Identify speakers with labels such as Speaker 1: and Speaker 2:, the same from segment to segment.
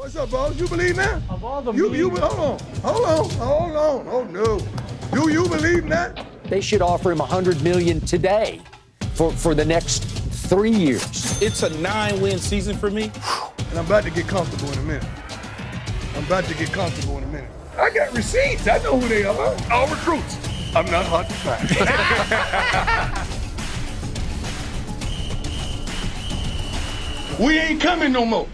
Speaker 1: What's up, boss? You believe that?
Speaker 2: Of all the
Speaker 1: hold on. Oh no. Do you believe that?
Speaker 3: They should offer him $100 million today for the next 3 years.
Speaker 4: It's a 9-win season for me.
Speaker 1: And I'm about to get comfortable in a minute. I got receipts. I know who they are. All recruits. I'm not hard to find. We ain't coming no more.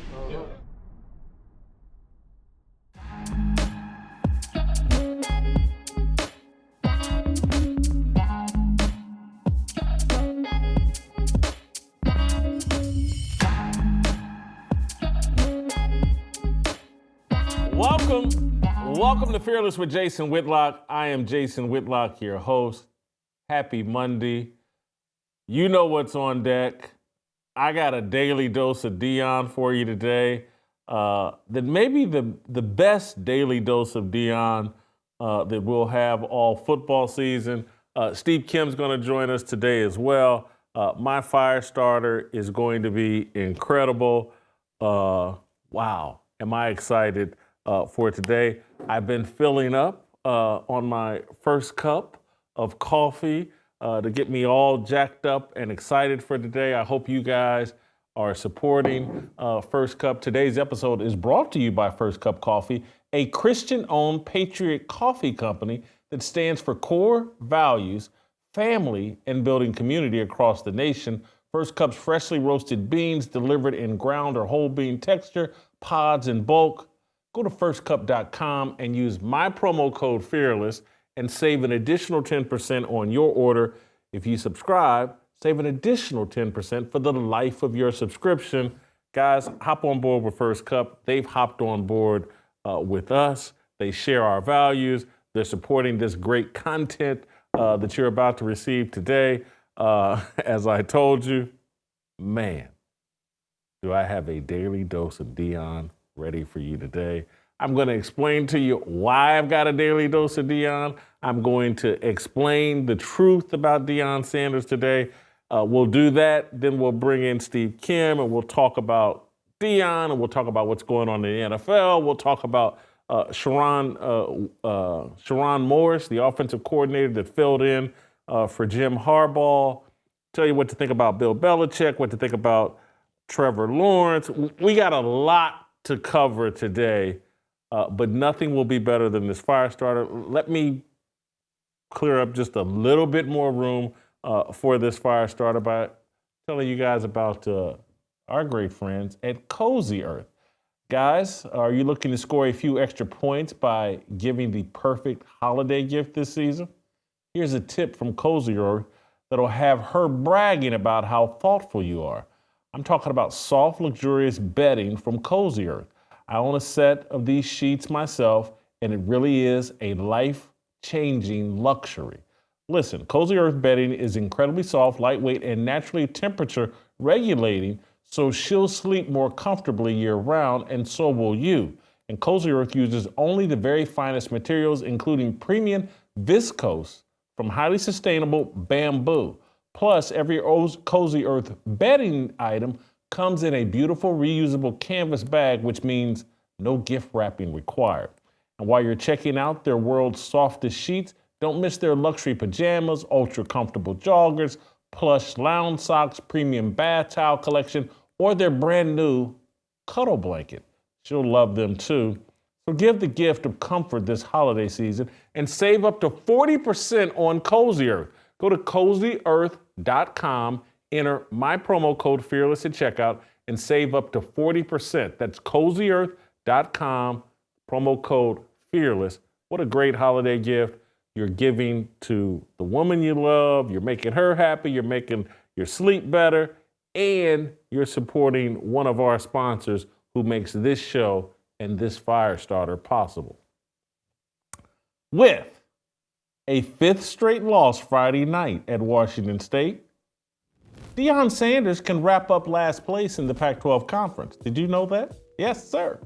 Speaker 2: Welcome to Fearless with Jason Whitlock. I am Jason Whitlock, your host. Happy Monday. You know what's on deck. I got a daily dose of Dion for you today. That may be the best daily dose of Dion that we'll have all football season. Steve Kim's going to join us today as well. My fire starter is going to be incredible. Wow, am I excited for today. I've been filling up on my first cup of coffee to get me all jacked up and excited for today. I hope you guys are supporting First Cup. Today's episode is brought to you by First Cup Coffee, a Christian-owned Patriot coffee company that stands for core values, family, and building community across the nation. First Cup's freshly roasted beans delivered in ground or whole bean texture, pods, and bulk. Go to firstcup.com and use my promo code FEARLESS and save an additional 10% on your order. If you subscribe, save an additional 10% for the life of your subscription. Guys, hop on board with First Cup. They've hopped on board with us. They share our values. They're supporting this great content that you're about to receive today. As I told you, man, do I have a daily dose of Dion ready for you today. I'm going to explain to you why I've got a daily dose of Dion. I'm going to explain the truth about Deion Sanders today. We'll do that. Then we'll bring in Steve Kim and we'll talk about Dion and we'll talk about what's going on in the NFL. We'll talk about Sherrone Moore, the offensive coordinator that filled in for Jim Harbaugh. Tell you what to think about Bill Belichick, what to think about Trevor Lawrence. We got a lot to cover today, but nothing will be better than this fire starter. Let me clear up just a little bit more room for this fire starter by telling you guys about our great friends at Cozy Earth. Guys, are you looking to score a few extra points by giving the perfect holiday gift this season? Here's a tip from Cozy Earth that'll have her bragging about how thoughtful you are. I'm talking about soft, luxurious bedding from Cozy Earth. I own a set of these sheets myself, and it really is a life-changing luxury. Listen, Cozy Earth bedding is incredibly soft, lightweight, and naturally temperature regulating, so she'll sleep more comfortably year-round, and so will you. And Cozy Earth uses only the very finest materials, including premium viscose from highly sustainable bamboo. Plus, every Cozy Earth bedding item comes in a beautiful reusable canvas bag, which means no gift wrapping required. And while you're checking out their world's softest sheets, don't miss their luxury pajamas, ultra comfortable joggers, plush lounge socks, premium bath towel collection, or their brand new cuddle blanket. She'll love them too. So give the gift of comfort this holiday season and save up to 40% on Cozy Earth. Go to CozyEarth.com, enter my promo code FEARLESS at checkout, and save up to 40%. That's CozyEarth.com, promo code FEARLESS. What a great holiday gift. You're giving to the woman you love, you're making her happy, you're making your sleep better, and you're supporting one of our sponsors who makes this show and this fire starter possible. With a fifth straight loss Friday night at Washington State, Deion Sanders can wrap up last place in the Pac-12 conference. Did you know that? Yes, sir.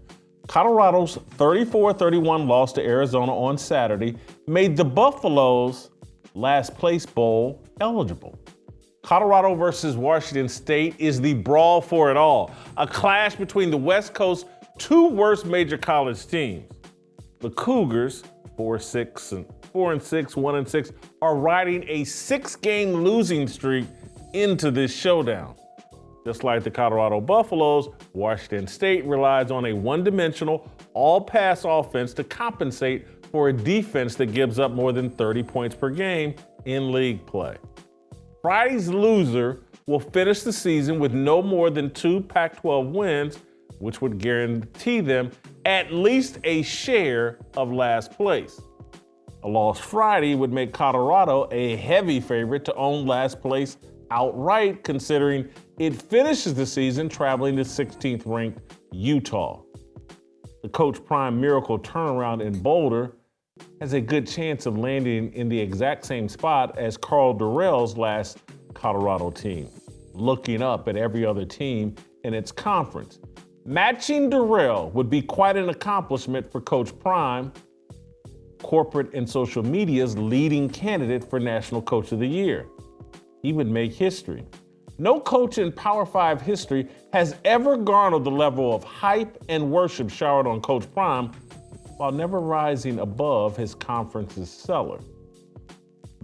Speaker 2: Colorado's 34-31 loss to Arizona on Saturday made the Buffalo's last place bowl eligible. Colorado versus Washington State is the brawl for it all, a clash between the West Coast two worst major college teams. The Cougars, 4-6, 1-6, are riding a 6-game losing streak into this showdown. Just like the Colorado Buffaloes, Washington State relies on a one-dimensional, all-pass offense to compensate for a defense that gives up more than 30 points per game in league play. Friday's loser will finish the season with no more than 2 Pac-12 wins, which would guarantee them at least a share of last place. A loss Friday would make Colorado a heavy favorite to own last place outright, considering it finishes the season traveling to 16th ranked Utah. The Coach Prime miracle turnaround in Boulder has a good chance of landing in the exact same spot as Karl Dorrell's last Colorado team, looking up at every other team in its conference. Matching Dorrell would be quite an accomplishment for Coach Prime, corporate and social media's leading candidate for National Coach of the Year. He would make history. No coach in Power 5 history has ever garnered the level of hype and worship showered on Coach Prime while never rising above his conference's cellar.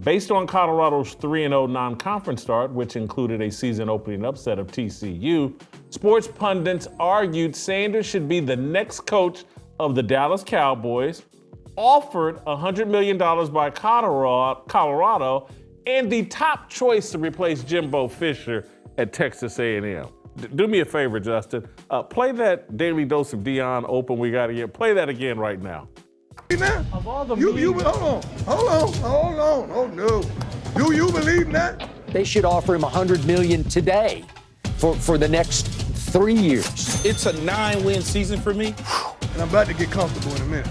Speaker 2: Based on Colorado's 3-0 non-conference start, which included a season-opening upset of TCU, sports pundits argued Sanders should be the next coach of the Dallas Cowboys, offered $100 million by Colorado, and the top choice to replace Jimbo Fisher at Texas A&M. Do me a favor, Justin. Play that Daily Dose of Deion open we got again. Play that again right now.
Speaker 1: Of all the hold on. Oh no. Do you believe that?
Speaker 3: They should offer him $100 million today for the next 3 years.
Speaker 4: It's a 9-win season for me.
Speaker 1: And I'm about to get comfortable in a minute.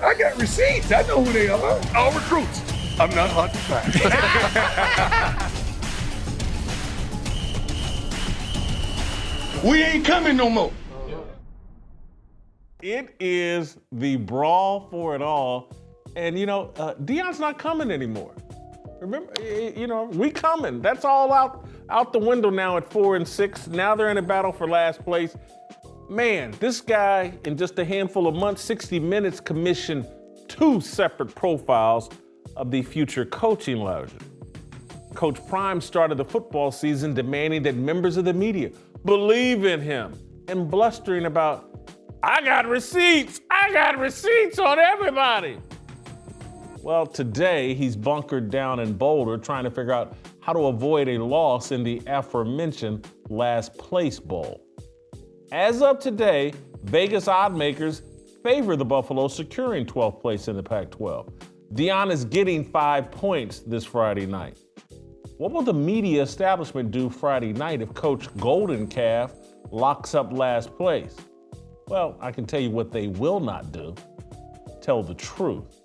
Speaker 1: I got receipts. I know who they are. All recruits. I'm not hot to find. We ain't coming no more.
Speaker 2: It is the brawl for it all. And, Deion's not coming anymore. Remember, we coming. That's all out the window now at 4-6. Now they're in a battle for last place. Man, this guy, in just a handful of months, 60 Minutes, commissioned 2 separate profiles of the future coaching legend. Coach Prime started the football season demanding that members of the media believe in him and blustering about, I got receipts on everybody. Well, today he's bunkered down in Boulder trying to figure out how to avoid a loss in the aforementioned last place bowl. As of today, Vegas oddmakers favor the Buffaloes securing 12th place in the Pac-12. Dion is getting 5 points this Friday night. What will the media establishment do Friday night if Coach Golden Calf locks up last place? Well, I can tell you what they will not do. Tell the truth.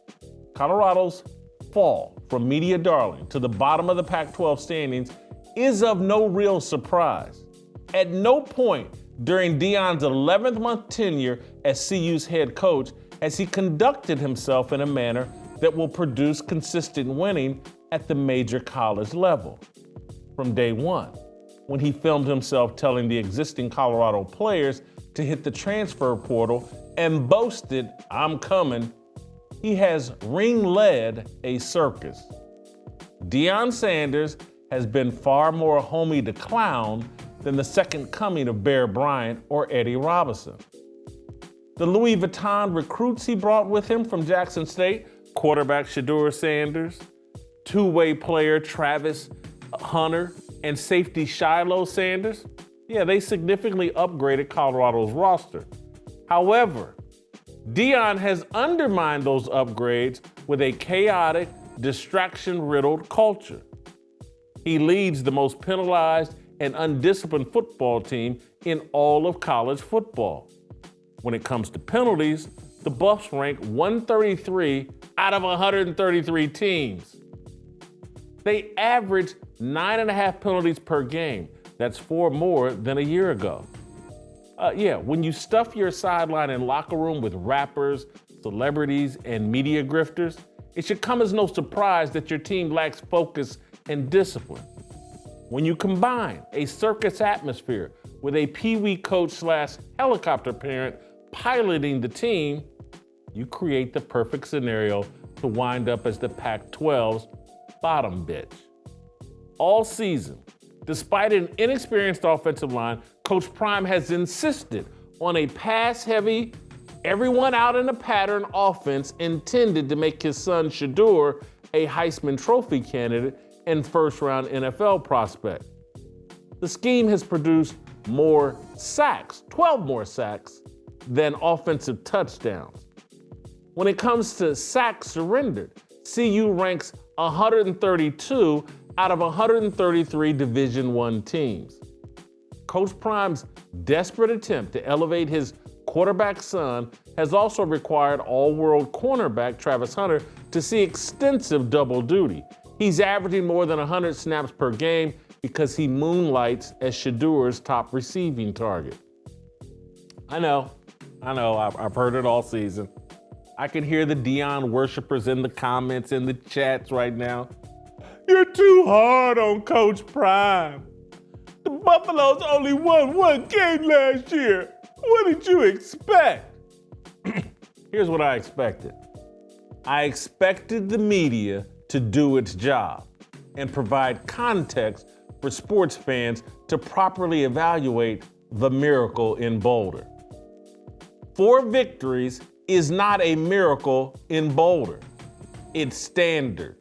Speaker 2: Colorado's fall from media darling to the bottom of the Pac-12 standings is of no real surprise. At no point during Deion's 11th month tenure as CU's head coach has he conducted himself in a manner that will produce consistent winning at the major college level. From day one, when he filmed himself telling the existing Colorado players to hit the transfer portal and boasted, I'm coming, he has ring-led a circus. Dion Sanders has been far more homie to clown than the second coming of Bear Bryant or Eddie Robinson. The Louis Vuitton recruits he brought with him from Jackson State, quarterback Deion Sanders, two-way player Travis Hunter, and safety Shiloh Sanders, they significantly upgraded Colorado's roster. However, Deion has undermined those upgrades with a chaotic, distraction-riddled culture. He leads the most penalized and undisciplined football team in all of college football. When it comes to penalties, the Buffs rank 133 out of 133 teams. They average 9.5 penalties per game. That's 4 more than a year ago. When you stuff your sideline and locker room with rappers, celebrities, and media grifters, it should come as no surprise that your team lacks focus and discipline. When you combine a circus atmosphere with a peewee coach / helicopter parent piloting the team, you create the perfect scenario to wind up as the Pac-12's bottom bitch. All season, despite an inexperienced offensive line, Coach Prime has insisted on a pass-heavy, everyone out in a pattern offense intended to make his son Shedeur a Heisman Trophy candidate and first-round NFL prospect. The scheme has produced more sacks, 12 more sacks, than offensive touchdowns. When it comes to sacks surrendered, CU ranks 132 out of 133 Division I teams. Coach Prime's desperate attempt to elevate his quarterback son has also required all-world cornerback Travis Hunter to see extensive double duty. He's averaging more than 100 snaps per game because he moonlights as Shedeur's top receiving target. I know, I've heard it all season. I can hear the Deion worshipers in the comments, in the chats right now. You're too hard on Coach Prime. The Buffaloes only won one game last year. What did you expect? Here's what I expected. I expected the media to do its job and provide context for sports fans to properly evaluate the miracle in Boulder. 4 victories is not a miracle in Boulder. It's standard.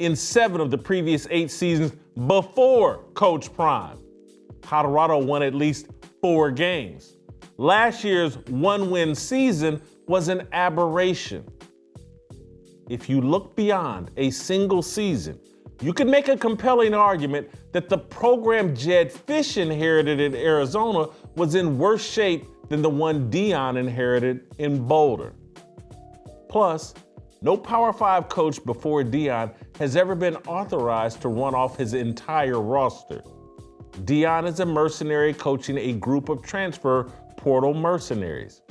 Speaker 2: In 7 of the previous 8 seasons before Coach Prime, Colorado won at least 4 games. Last year's 1-win season was an aberration. If you look beyond a single season, you can make a compelling argument that the program Jed Fish inherited in Arizona was in worse shape than the one Deion inherited in Boulder. Plus, no Power 5 coach before Deion has ever been authorized to run off his entire roster. Deion is a mercenary coaching a group of transfer portal mercenaries.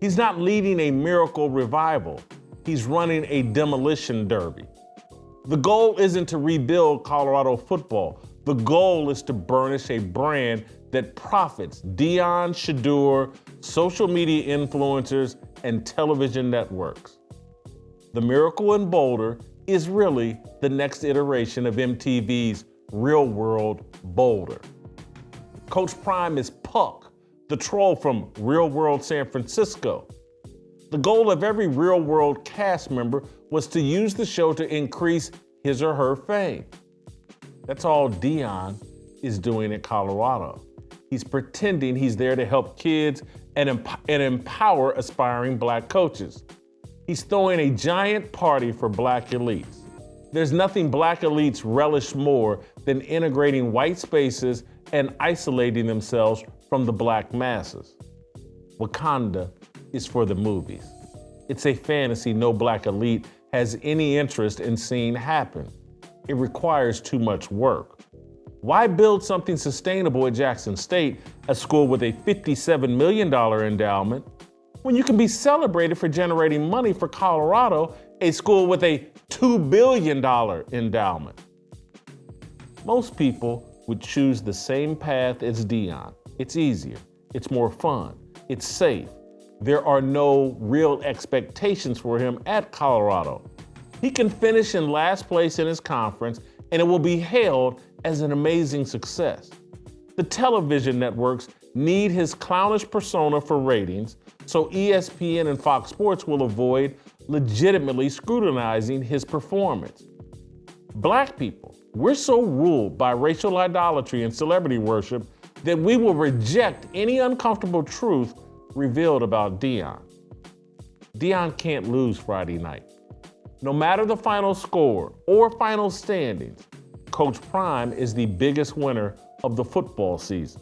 Speaker 2: He's not leading a miracle revival. He's running a demolition derby. The goal isn't to rebuild Colorado football. The goal is to burnish a brand that profits Deion, Shedeur, social media influencers, and television networks. The miracle in Boulder is really the next iteration of MTV's Real World Boulder. Coach Prime is Puck, the troll from Real World San Francisco. The goal of every Real World cast member was to use the show to increase his or her fame. That's all Deion is doing at Colorado. He's pretending he's there to help kids and empower aspiring black coaches. He's throwing a giant party for black elites. There's nothing black elites relish more than integrating white spaces and isolating themselves from the black masses. Wakanda is for the movies. It's a fantasy no black elite has any interest in seeing happen. It requires too much work. Why build something sustainable at Jackson State, a school with a $57 million endowment, when you can be celebrated for generating money for Colorado, a school with a $2 billion endowment? Most people would choose the same path as Deion. It's easier, it's more fun, it's safe. There are no real expectations for him at Colorado. He can finish in last place in his conference, and it will be hailed as an amazing success. The television networks need his clownish persona for ratings, so ESPN and Fox Sports will avoid legitimately scrutinizing his performance. Black people, we're so ruled by racial idolatry and celebrity worship that we will reject any uncomfortable truth revealed about Deion. Deion can't lose Friday night. No matter the final score or final standings, Coach Prime is the biggest winner of the football season.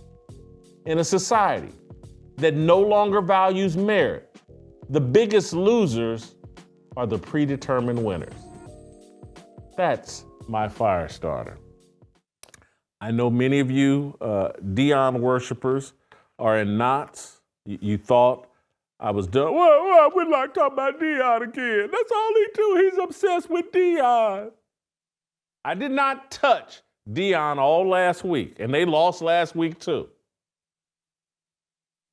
Speaker 2: In a society that no longer values merit, the biggest losers are the predetermined winners. That's my fire starter. I know many of you Deion worshipers are in knots. You thought I was done. Well, Whitlock talking about Deion again. That's all he do. He's obsessed with Deion. I did not touch Deion all last week, and they lost last week too.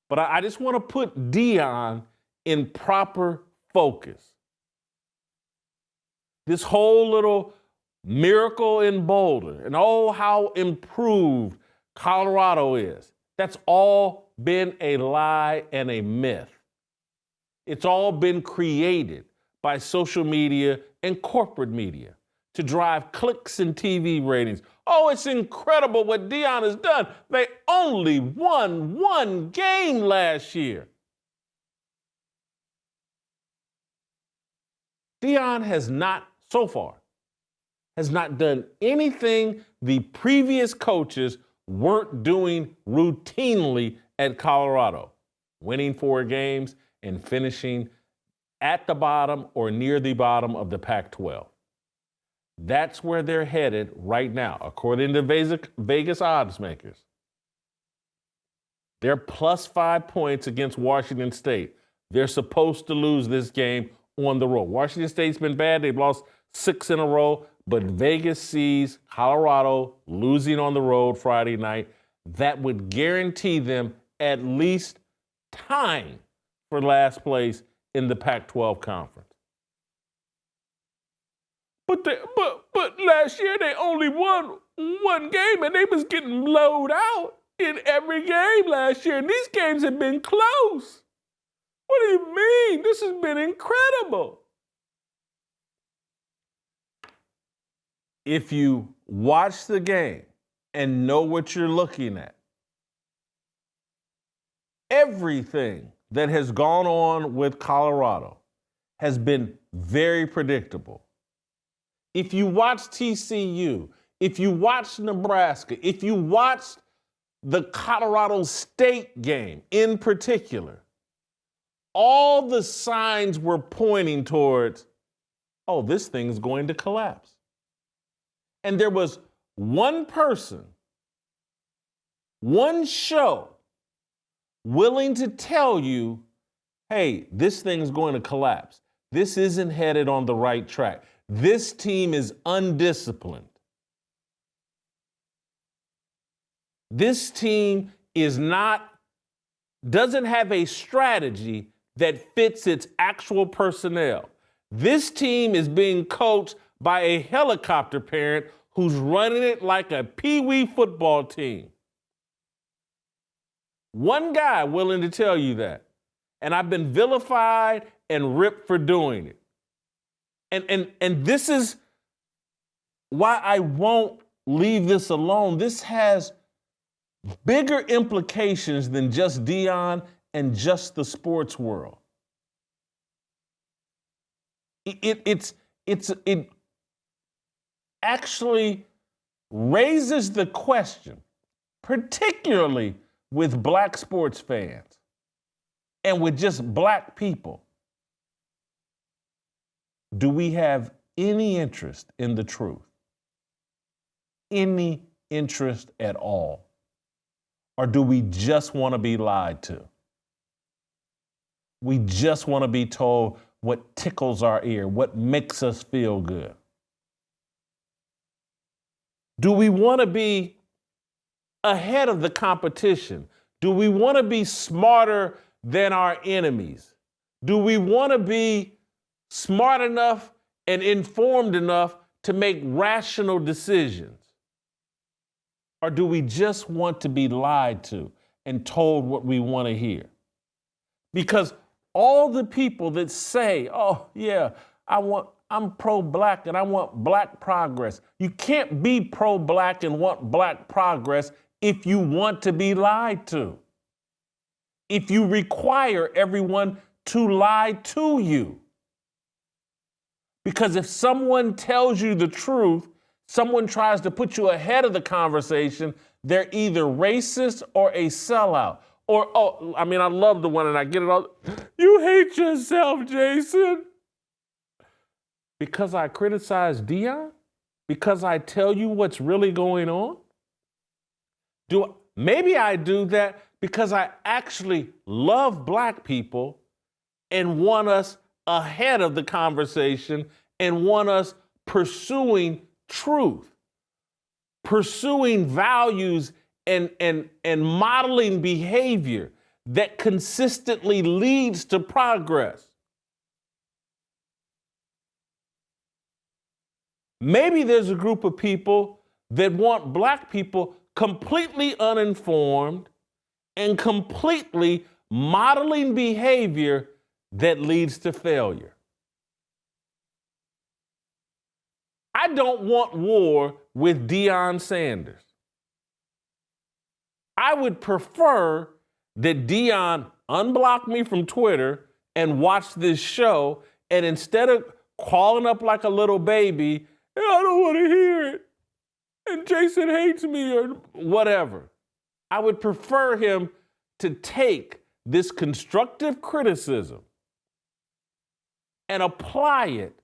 Speaker 2: But I just want to put Dion in proper focus. This whole little miracle in Boulder and oh, how improved Colorado is, that's all been a lie and a myth. It's all been created by social media and corporate media to drive clicks and TV ratings. Oh, it's incredible what Dion has done. They only won one game last year. Dion has not, so far, has not done anything the previous coaches weren't doing routinely at Colorado, winning 4 games and finishing at the bottom or near the bottom of the Pac-12. That's where they're headed right now, according to Vegas odds makers. They're plus 5 points against Washington State. They're supposed to lose this game on the road. Washington State's been bad. They've lost 6 in a row, but Vegas sees Colorado losing on the road Friday night. That would guarantee them at least tying for last place in the Pac-12 conference. But last year they only won one game and they was getting blowed out in every game last year. And these games have been close. What do you mean? This has been incredible. If you watch the game and know what you're looking at, everything that has gone on with Colorado has been very predictable. If you watch TCU, if you watch Nebraska, if you watched the Colorado State game in particular, all the signs were pointing towards, oh, this thing's going to collapse. And there was one person, one show, willing to tell you, hey, this thing's going to collapse. This isn't headed on the right track. This team is undisciplined. This team doesn't have a strategy that fits its actual personnel. This team is being coached by a helicopter parent who's running it like a pee-wee football team. One guy willing to tell you that. And I've been vilified and ripped for doing it. And this is why I won't leave this alone. This has bigger implications than just Dion and just the sports world. It actually raises the question, particularly with black sports fans and with just black people. Do we have any interest in the truth? Any interest at all? Or do we just want to be lied to? We just want to be told what tickles our ear, what makes us feel good. Do we want to be ahead of the competition? Do we want to be smarter than our enemies? Do we want to be smart enough and informed enough to make rational decisions? Or do we just want to be lied to and told what we want to hear? Because all the people that say, oh yeah, I'm pro-black and I want black progress. You can't be pro-black and want black progress if you want to be lied to. If you require everyone to lie to you. Because if someone tells you the truth, someone tries to put you ahead of the conversation, they're either racist or a sellout. Or, I love the one, and I get it all. You hate yourself, Jason. Because I criticize Dion? Because I tell you what's really going on? Maybe I do that because I actually love black people and want us ahead of the conversation and want us pursuing truth, pursuing values and modeling behavior that consistently leads to progress. Maybe there's a group of people that want black people completely uninformed and completely modeling behavior that leads to failure. I don't want war with Deion Sanders. I would prefer that Dion unblock me from Twitter and watch this show, and instead of calling up like a little baby, I don't want to hear it, and Jason hates me or whatever, I would prefer him to take this constructive criticism and apply it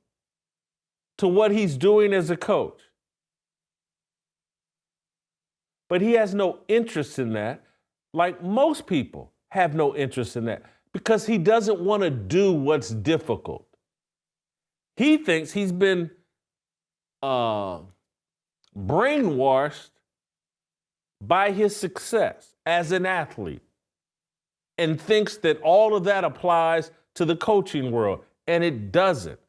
Speaker 2: to what he's doing as a coach. But he has no interest in that, like most people have no interest in that, because he doesn't want to do what's difficult. He thinks he's been brainwashed by his success as an athlete and thinks that all of that applies to the coaching world, and it doesn't.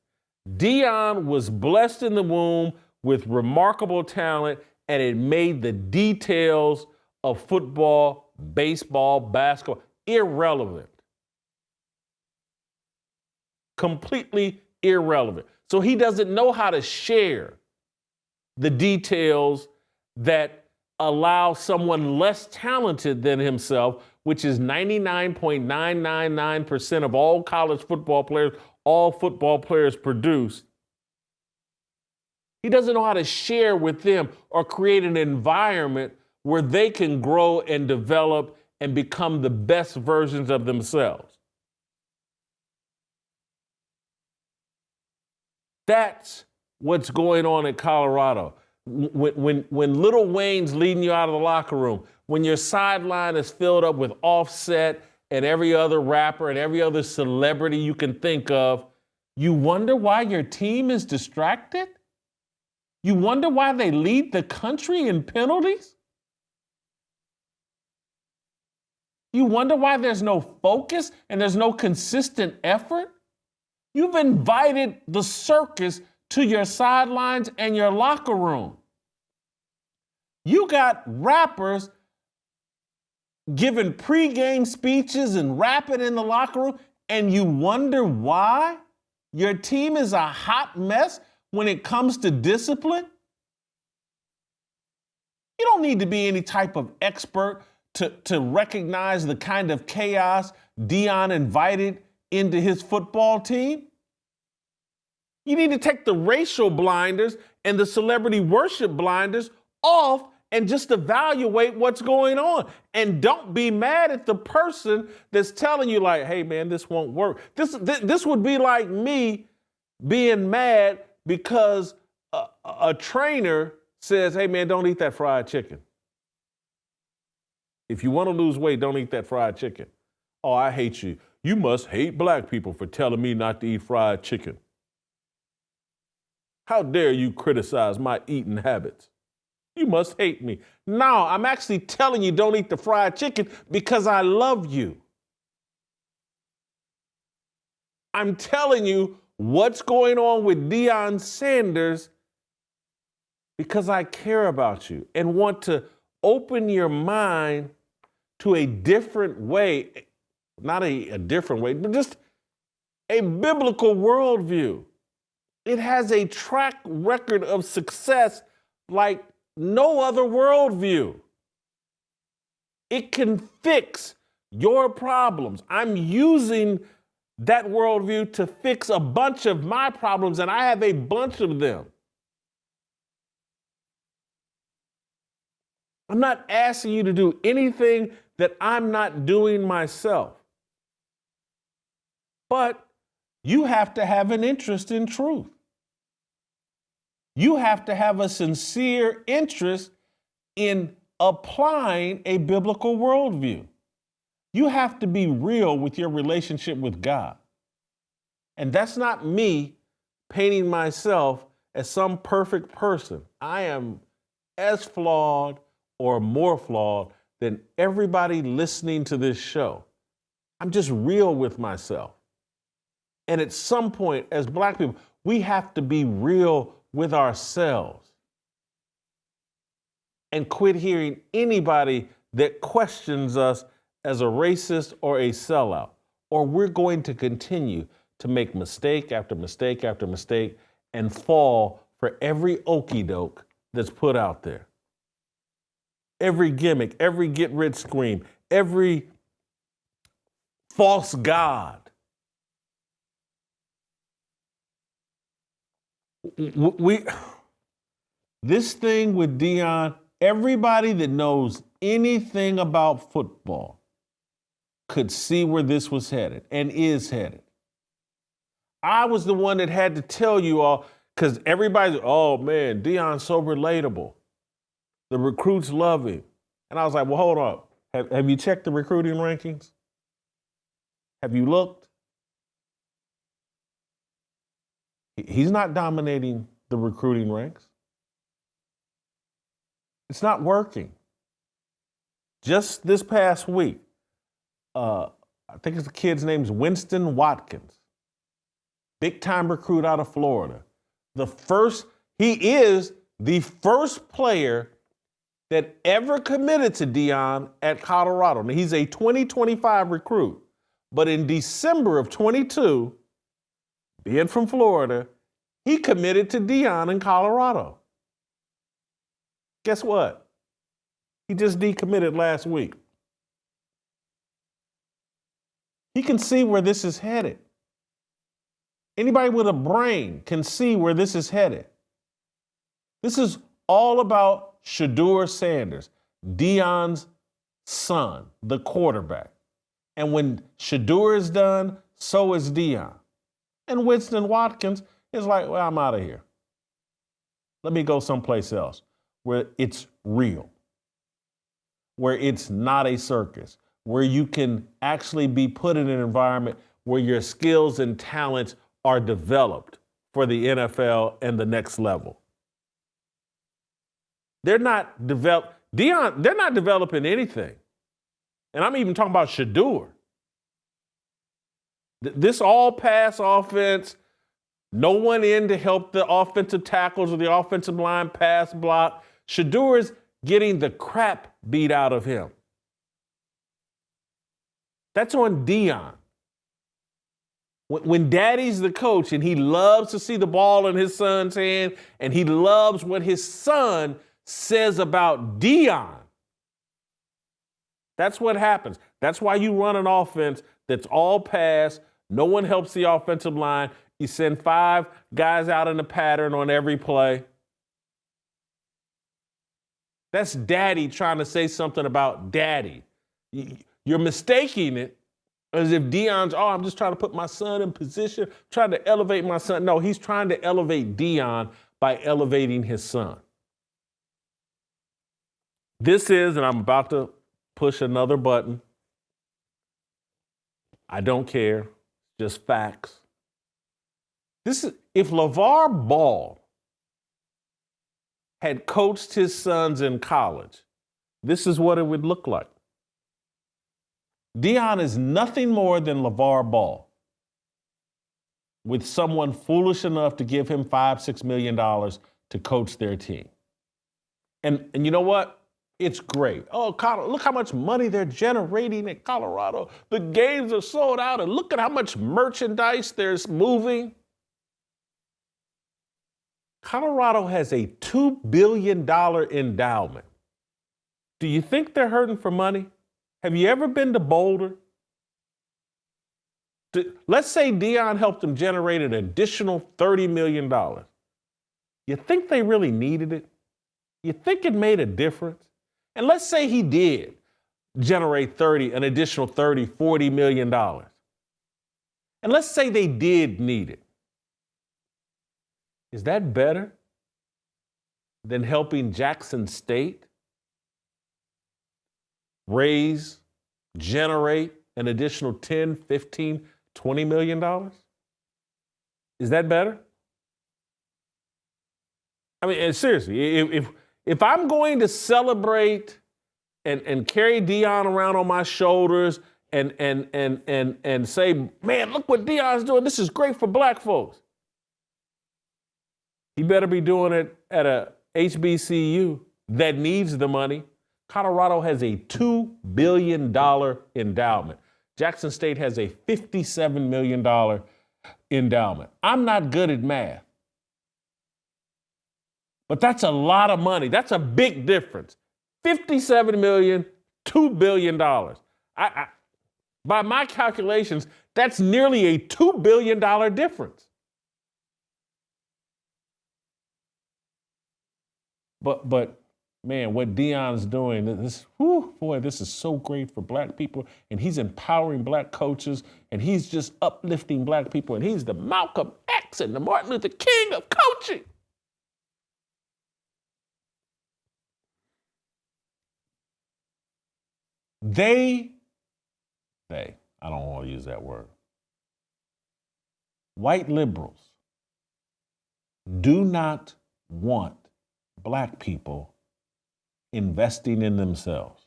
Speaker 2: Dion was blessed in the womb with remarkable talent, and it made the details of football, baseball, basketball irrelevant. Completely irrelevant. So he doesn't know how to share the details that allow someone less talented than himself, which is 99.999% of all college football players, all football players produce. He doesn't know how to share with them or create an environment where they can grow and develop and become the best versions of themselves. That's what's going on in Colorado. When Lil Wayne's leading you out of the locker room, when your sideline is filled up with Offset and every other rapper and every other celebrity you can think of, you wonder why your team is distracted? You wonder why they lead the country in penalties? You wonder why there's no focus and there's no consistent effort? You've invited the circus to your sidelines and your locker room. You got rappers giving pregame speeches and rapping in the locker room, and you wonder why your team is a hot mess when it comes to discipline? You don't need to be any type of expert to recognize the kind of chaos Dion invited into his football team. You need to take the racial blinders and the celebrity worship blinders off and just evaluate what's going on. And don't be mad at the person that's telling you like, hey man, this won't work. This would be like me being mad because a trainer says, hey man, don't eat that fried chicken. If you want to lose weight, don't eat that fried chicken. Oh, I hate you. You must hate black people for telling me not to eat fried chicken. How dare you criticize my eating habits? You must hate me. No, I'm actually telling you don't eat the fried chicken because I love you. I'm telling you what's going on with Deion Sanders because I care about you and want to open your mind to a different way, not a different way, but just a biblical worldview. It has a track record of success like no other worldview. It can fix your problems. I'm using that worldview to fix a bunch of my problems, and I have a bunch of them. I'm not asking you to do anything that I'm not doing myself. But you have to have an interest in truth. You have to have a sincere interest in applying a biblical worldview. You have to be real with your relationship with God. And that's not me painting myself as some perfect person. I am as flawed or more flawed than everybody listening to this show. I'm just real with myself. And at some point, as black people, we have to be real with ourselves and quit hearing anybody that questions us as a racist or a sellout, or we're going to continue to make mistake after mistake after mistake and fall for every okie doke that's put out there. Every gimmick, every get rich scheme, every false god. This thing with Dion, everybody that knows anything about football could see where this was headed and is headed. I was the one that had to tell you all, because everybody's, oh man, Dion's so relatable. The recruits love him. And I was like, well, hold on. Have you checked the recruiting rankings? Have you looked? He's not dominating the recruiting ranks. It's not working. Just this past week, I think the kid's name's Winston Watkins. Big time recruit out of Florida. He is the first player that ever committed to Dion at Colorado. Now, he's a 2025 recruit, but in December of 22, being from Florida, he committed to Dion in Colorado. Guess what? He just decommitted last week. He can see where this is headed. Anybody with a brain can see where this is headed. This is all about Sherrone Sanders, Dion's son, the quarterback. And when Sherrone is done, so is Dion. And Winston Watkins is like, well, I'm out of here. Let me go someplace else where it's real, where it's not a circus, where you can actually be put in an environment where your skills and talents are developed for the NFL and the next level. They're not developing anything. And I'm even talking about Sherrone. This all pass offense, no one in to help the offensive tackles or the offensive line pass block. Sherrone's getting the crap beat out of him. That's on Dion. When daddy's the coach and he loves to see the ball in his son's hand and he loves what his son says about Dion, that's what happens. That's why you run an offense that's all pass. No one helps the offensive line. You send 5 guys out in a pattern on every play. That's daddy trying to say something about daddy. You're mistaking it as if Dion's, I'm just trying to put my son in position, trying to elevate my son. No, he's trying to elevate Dion by elevating his son. This is, and I'm about to push another button. I don't care, just facts. This is, if LaVar Ball had coached his sons in college, this is what it would look like. Dion is nothing more than LaVar Ball with someone foolish enough to give him $5-6 million to coach their team. And you know what? It's great. Oh, look how much money they're generating in Colorado. The games are sold out, and look at how much merchandise there's moving. Colorado has a $2 billion endowment. Do you think they're hurting for money? Have you ever been to Boulder? Let's say Dion helped them generate an additional $30 million. You think they really needed it? You think it made a difference? And let's say he did generate an additional $40 million. And let's say they did need it. Is that better than helping Jackson State generate an additional $10, $15, $20 million? Is that better? I mean, and seriously, if I'm going to celebrate and carry Dion around on my shoulders and say, man, look what Deion's doing. This is great for black folks. He better be doing it at a HBCU that needs the money. Colorado has a $2 billion endowment. Jackson State has a $57 million endowment. I'm not good at math, but that's a lot of money. That's a big difference. 57 million, $2 billion. By my calculations, that's nearly a $2 billion difference. But man, what Deion's doing, this is so great for black people. And he's empowering black coaches, and he's just uplifting black people. And he's the Malcolm X and the Martin Luther King of coaching. I don't want to use that word. White liberals do not want black people investing in themselves.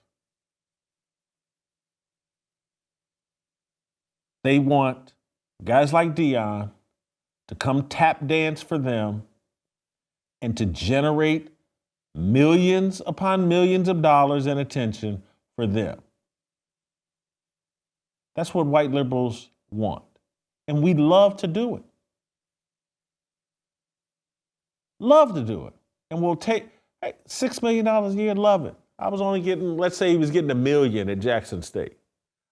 Speaker 2: They want guys like Deion to come tap dance for them and to generate millions upon millions of dollars in attention for them. That's what white liberals want. And we love to do it. Love to do it. And we'll take $6 million a year, love it. I was only getting, let's say he was getting $1 million at Jackson State.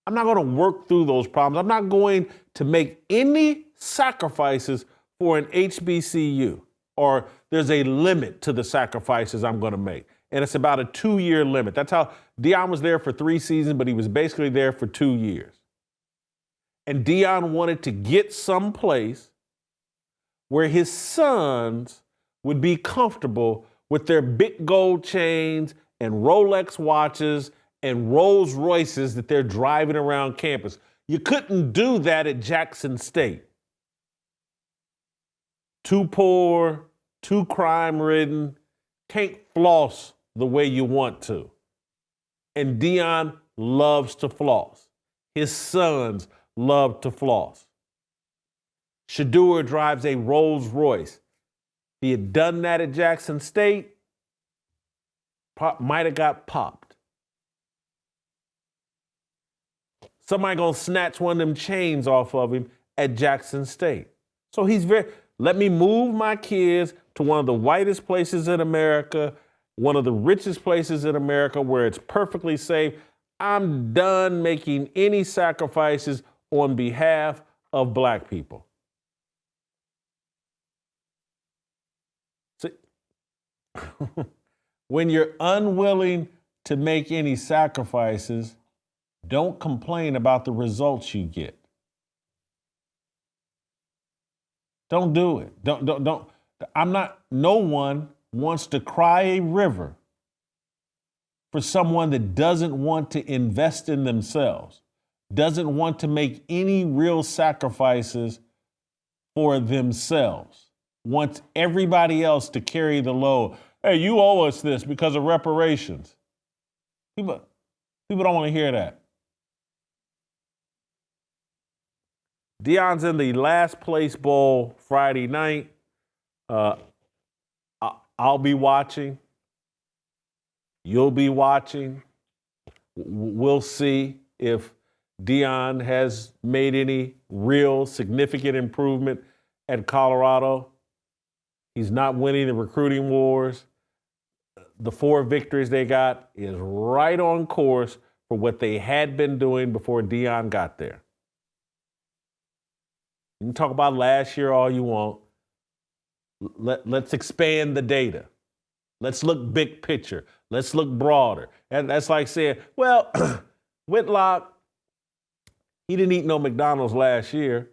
Speaker 2: I'm not going to work through those problems. I'm not going to make any sacrifices for an HBCU, or there's a limit to the sacrifices I'm going to make. And it's about a 2-year limit. That's how Deion was there for 3 seasons, but he was basically there for 2 years. And Deion wanted to get someplace where his sons would be comfortable with their big gold chains and Rolex watches and Rolls Royces that they're driving around campus. You couldn't do that at Jackson State. Too poor, too crime-ridden, can't floss the way you want to. And Deion loves to floss. His sons love to floss. Shedeur drives a Rolls Royce. If he had done that at Jackson State, might have got popped. Somebody gonna snatch one of them chains off of him at Jackson State. So let me move my kids to one of the whitest places in America, one of the richest places in America where it's perfectly safe. I'm done making any sacrifices on behalf of black people. See, when you're unwilling to make any sacrifices, don't complain about the results you get. Don't do it. Don't. No one wants to cry a river for someone that doesn't want to invest in themselves, doesn't want to make any real sacrifices for themselves, wants everybody else to carry the load. Hey, you owe us this because of reparations. People don't want to hear that. Deion's in the last place bowl Friday night. I'll be watching. You'll be watching. We'll see if Deion has made any real significant improvement at Colorado. He's not winning the recruiting wars. The 4 victories they got is right on course for what they had been doing before Deion got there. You can talk about last year all you want. Let's expand the data. Let's look big picture. Let's look broader. And that's like saying, well, Whitlock, he didn't eat no McDonald's last year,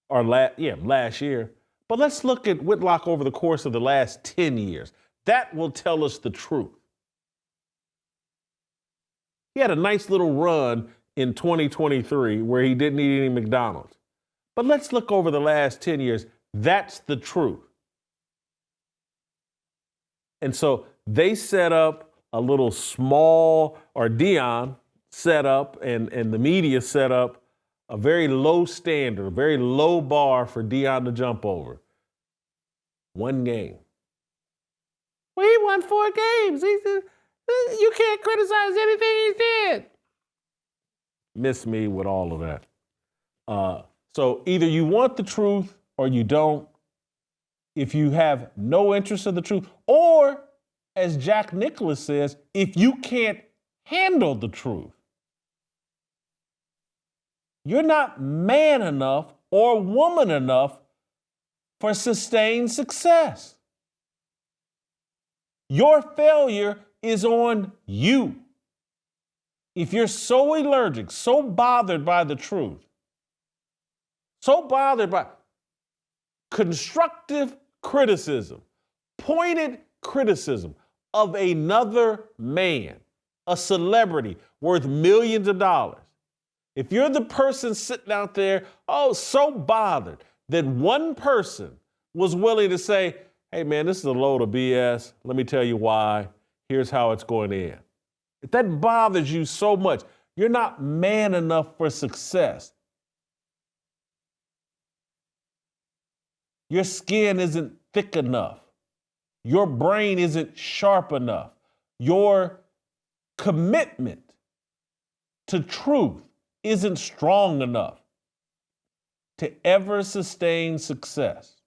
Speaker 2: last year. But let's look at Whitlock over the course of the last 10 years. That will tell us the truth. He had a nice little run in 2023 where he didn't eat any McDonald's. But let's look over the last 10 years. That's the truth. And so they set up a little small, or Deion set up and the media set up a very low standard, a very low bar for Deion to jump over. One game. Well, he won 4 games. You can't criticize anything he did. Miss me with all of that. So either you want the truth or you don't. If you have no interest in the truth, or as Jack Nicklaus says, if you can't handle the truth, you're not man enough or woman enough for sustained success. Your failure is on you. If you're so allergic, so bothered by the truth, so bothered by constructive criticism, pointed criticism of another man, a celebrity worth millions of dollars, if you're the person sitting out there, so bothered that one person was willing to say, hey man, this is a load of BS. Let me tell you why. Here's how it's going to end. If that bothers you so much, you're not man enough for success. Your skin isn't thick enough. Your brain isn't sharp enough. Your commitment to truth isn't strong enough to ever sustain success.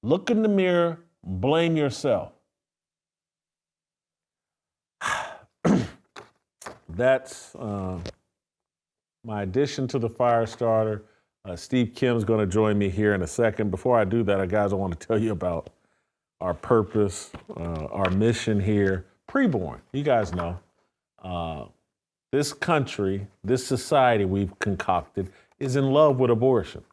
Speaker 2: Look in the mirror, blame yourself. That's my addition to the fire starter. Steve Kim's going to join me here in a second. Before I do that, guys, I want to tell you about our purpose, our mission here. Preborn, you guys know. This country, this society we've concocted is in love with abortion.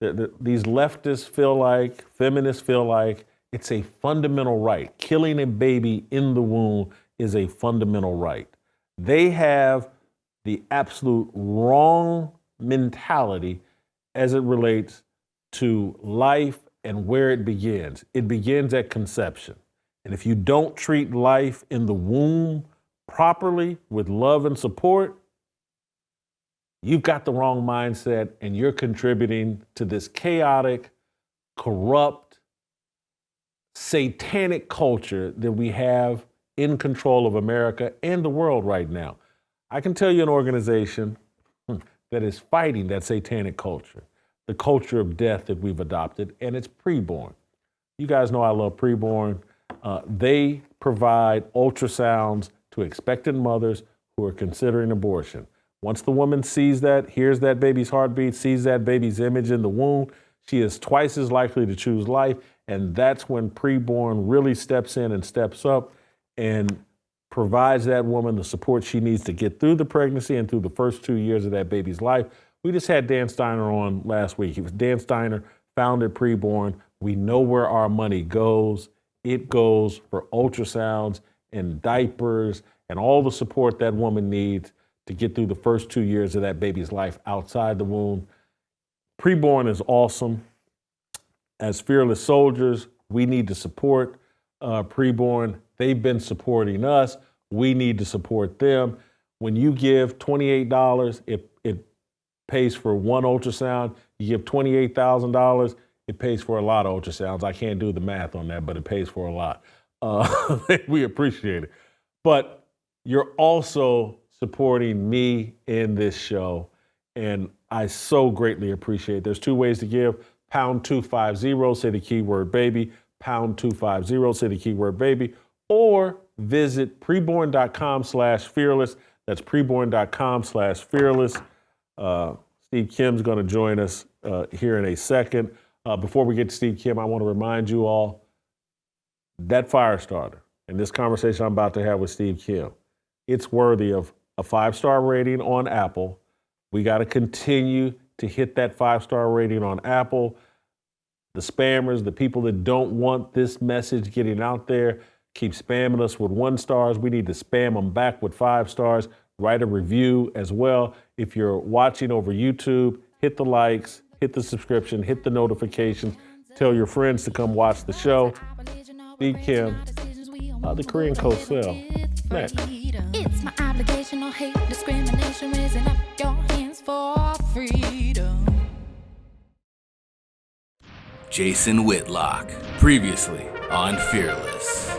Speaker 2: These leftists feel like, feminists feel like it's a fundamental right. Killing a baby in the womb is a fundamental right. They have the absolute wrong mentality as it relates to life and where it begins. It begins at conception. And if you don't treat life in the womb properly with love and support, you've got the wrong mindset and you're contributing to this chaotic, corrupt, satanic culture that we have in control of America and the world right now. I can tell you an organization that is fighting that satanic culture, the culture of death that we've adopted, and it's Preborn. You guys know I love Preborn. They provide ultrasounds to expectant mothers who are considering abortion. Once the woman sees that, hears that baby's heartbeat, sees that baby's image in the womb, she is twice as likely to choose life, and that's when Preborn really steps in and steps up and provides that woman the support she needs to get through the pregnancy and through the first 2 years of that baby's life. We just had Dan Steiner on last week. Dan Steiner founded Preborn. We know where our money goes. It goes for ultrasounds and diapers and all the support that woman needs to get through the first 2 years of that baby's life outside the womb. Preborn is awesome. As fearless soldiers, we need to support Preborn. They've been supporting us. We need to support them. When you give $28, it pays for one ultrasound. You give $28,000, it pays for a lot of ultrasounds. I can't do the math on that, but it pays for a lot. We appreciate it. But you're also supporting me in this show, and I so greatly appreciate it. There's 2 ways to give. Pound 250, say the keyword baby. Pound 250, say the keyword baby. Or visit preborn.com/fearless. That's preborn.com/fearless. Steve Kim's going to join us here in a second. Before we get to Steve Kim, I want to remind you all that fire starter and this conversation I'm about to have with Steve Kim, it's worthy of a 5-star rating on Apple. We got to continue to hit that 5-star rating on Apple. The spammers, the people that don't want this message getting out there, keep spamming us with 1 stars. We need to spam them back with 5 stars. Write a review as well. If you're watching over YouTube, hit the likes, hit the subscription, hit the notifications. Tell your friends to come watch the show. Steve Kim, the Korean Coast Sale. Next.
Speaker 5: It's my obligation, no hate, discrimination, raising up your hands for freedom.
Speaker 6: Jason Whitlock, previously on Fearless.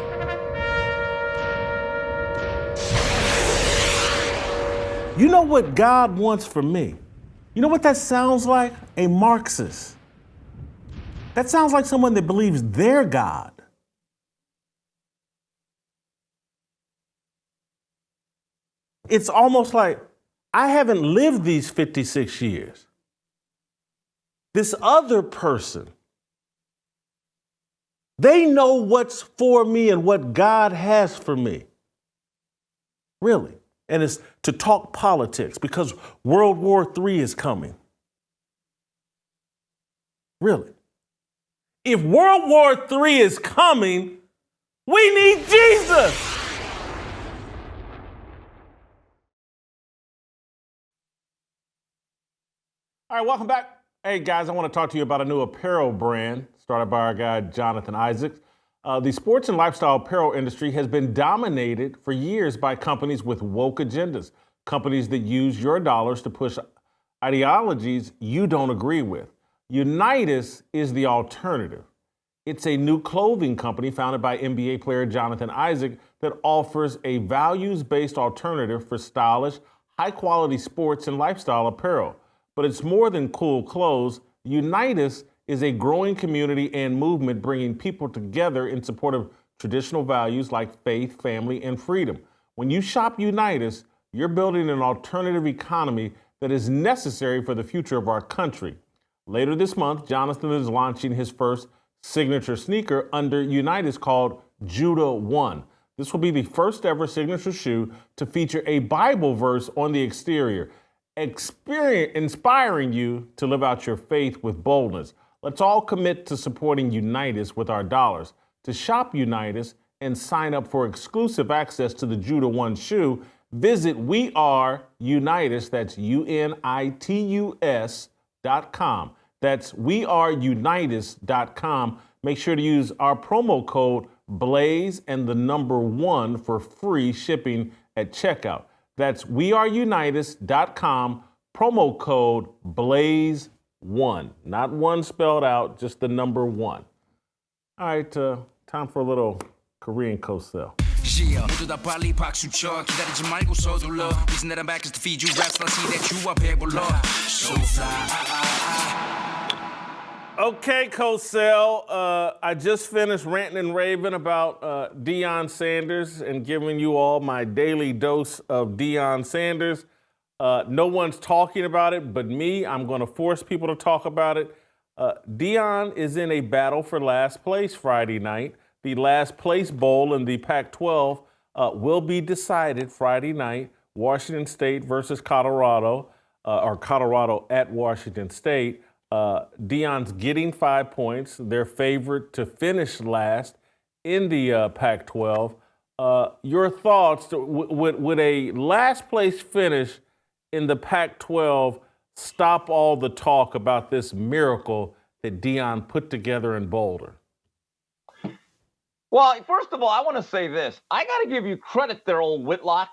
Speaker 2: You know what God wants from me? You know what that sounds like? A Marxist. That sounds like someone that believes they're God. It's almost like I haven't lived these 56 years. This other person, they know what's for me and what God has for me. Really. And it's to talk politics because World War III is coming. Really. If World War III is coming, we need Jesus. All right, welcome back. Hey, guys, I want to talk to you about a new apparel brand started by our guy, Jonathan Isaacs. The sports and lifestyle apparel industry has been dominated for years by companies with woke agendas, companies that use your dollars to push ideologies you don't agree with. Unitus is the alternative. It's a new clothing company founded by NBA player Jonathan Isaac that offers a values-based alternative for stylish, high-quality sports and lifestyle apparel. But it's more than cool clothes. Unitus is a growing community and movement bringing people together in support of traditional values like faith, family, and freedom. When you shop Unitus, you're building an alternative economy that is necessary for the future of our country. Later this month, Jonathan is launching his first signature sneaker under Unitus called Judah 1. This will be the first ever signature shoe to feature a Bible verse on the exterior, inspiring you to live out your faith with boldness. Let's all commit to supporting Unitus with our dollars. To shop Unitus and sign up for exclusive access to the Judah 1 shoe, visit weareunitus, that's UNITUS.com. That's weareunitus.com. Make sure to use our promo code BLAZE and the number 1 for free shipping at checkout. That's weareunitus.com, promo code BLAZE1. Not one spelled out, just the number 1. All right, time for a little Korean Coast Sale.
Speaker 7: 모두 다 빨리 박수 쳐 기다리지 말고 서둘러 Reason that I'm back is to feed you raps when I see that you are 배불러 So fly
Speaker 2: Okay, Coast Sale, I just finished ranting and raving about Dion Sanders and giving you all my daily dose of Dion Sanders. No one's talking about it but me. I'm going to force people to talk about it. Dion is in a battle for last place Friday night. The last place bowl in the Pac-12 will be decided Friday night. Washington State versus Colorado, or Colorado at Washington State. Dion's getting 5 points. They're favored to finish last in the Pac-12. Your thoughts, would a last place finish in the Pac-12 stop all the talk about this miracle that Dion put together in Boulder?
Speaker 8: Well, first of all, I want to say this. I got to give you credit there, old Whitlock.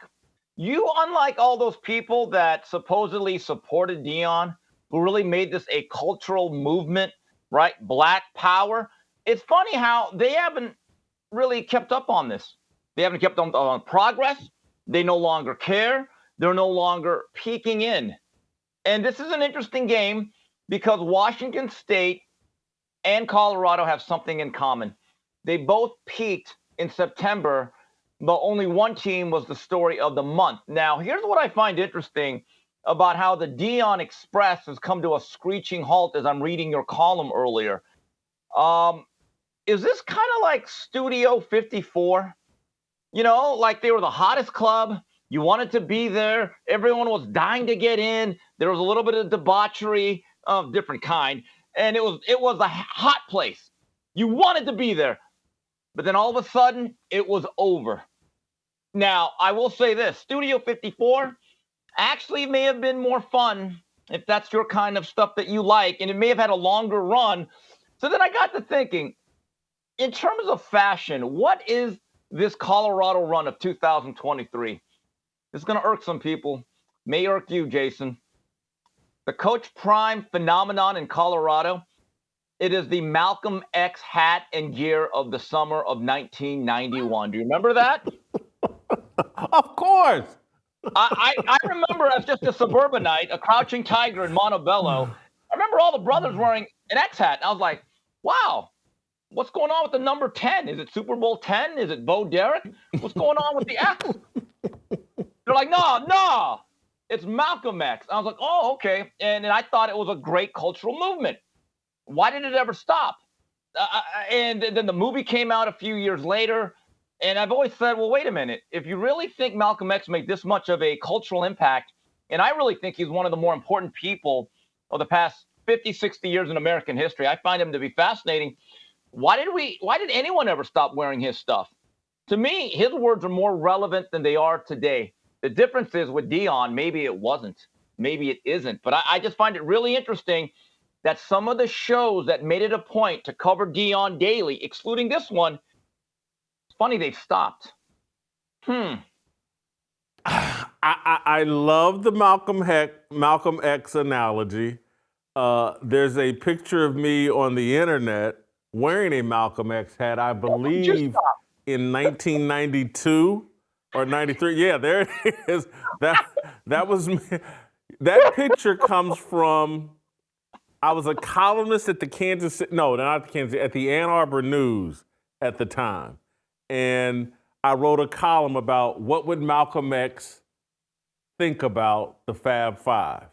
Speaker 8: You, unlike all those people that supposedly supported Dion, who really made this a cultural movement, right? Black power. It's funny how they haven't really kept up on this. They haven't kept on progress. They no longer care. They're no longer peeking in. And this is an interesting game because Washington State and Colorado have something in common. They both peaked in September, but only one team was the story of the month. Now, here's what I find interesting about how the Dion Express has come to a screeching halt as I'm reading your column earlier. Is this kind of like Studio 54? You know, like they were the hottest club. You wanted to be there. Everyone was dying to get in. There was a little bit of debauchery of different kind. And it was a hot place. You wanted to be there. But then all of a sudden, it was over. Now, I will say this. Studio 54 actually may have been more fun if that's your kind of stuff that you like. And it may have had a longer run. So then I got to thinking, in terms of fashion, what is this Colorado run of 2023. It's going to irk some people. May irk you, Jason. The Coach Prime phenomenon in Colorado, it is the Malcolm X hat and gear of the summer of 1991. Do you remember that?
Speaker 2: Of course.
Speaker 8: I remember as just a suburbanite, a crouching tiger in Montebello. I remember all the brothers wearing an X hat. And I was like, wow, what's going on with the number 10? Is it Super Bowl 10? Is it Bo Derek? What's going on with the X? They're like, no, it's Malcolm X. I was like, oh, okay. And I thought it was a great cultural movement. Why did it ever stop? And then the movie came out a few years later. And I've always said, well, wait a minute. If you really think Malcolm X made this much of a cultural impact, and I really think he's one of the more important people of the past 50, 60 years in American history, I find him to be fascinating. Why did anyone ever stop wearing his stuff? To me, his words are more relevant than they are today. The difference is with Dion, maybe it wasn't, maybe it isn't. But I just find it really interesting that some of the shows that made it a point to cover Dion daily, excluding this one, funny they've stopped.
Speaker 2: I love the Malcolm X analogy. There's a picture of me on the internet wearing a Malcolm X hat, I believe, in 1992 or 93. Yeah, there it is. That was me. That picture comes from, I was a columnist at at the Ann Arbor News at the time. And I wrote a column about what would Malcolm X think about the Fab Five.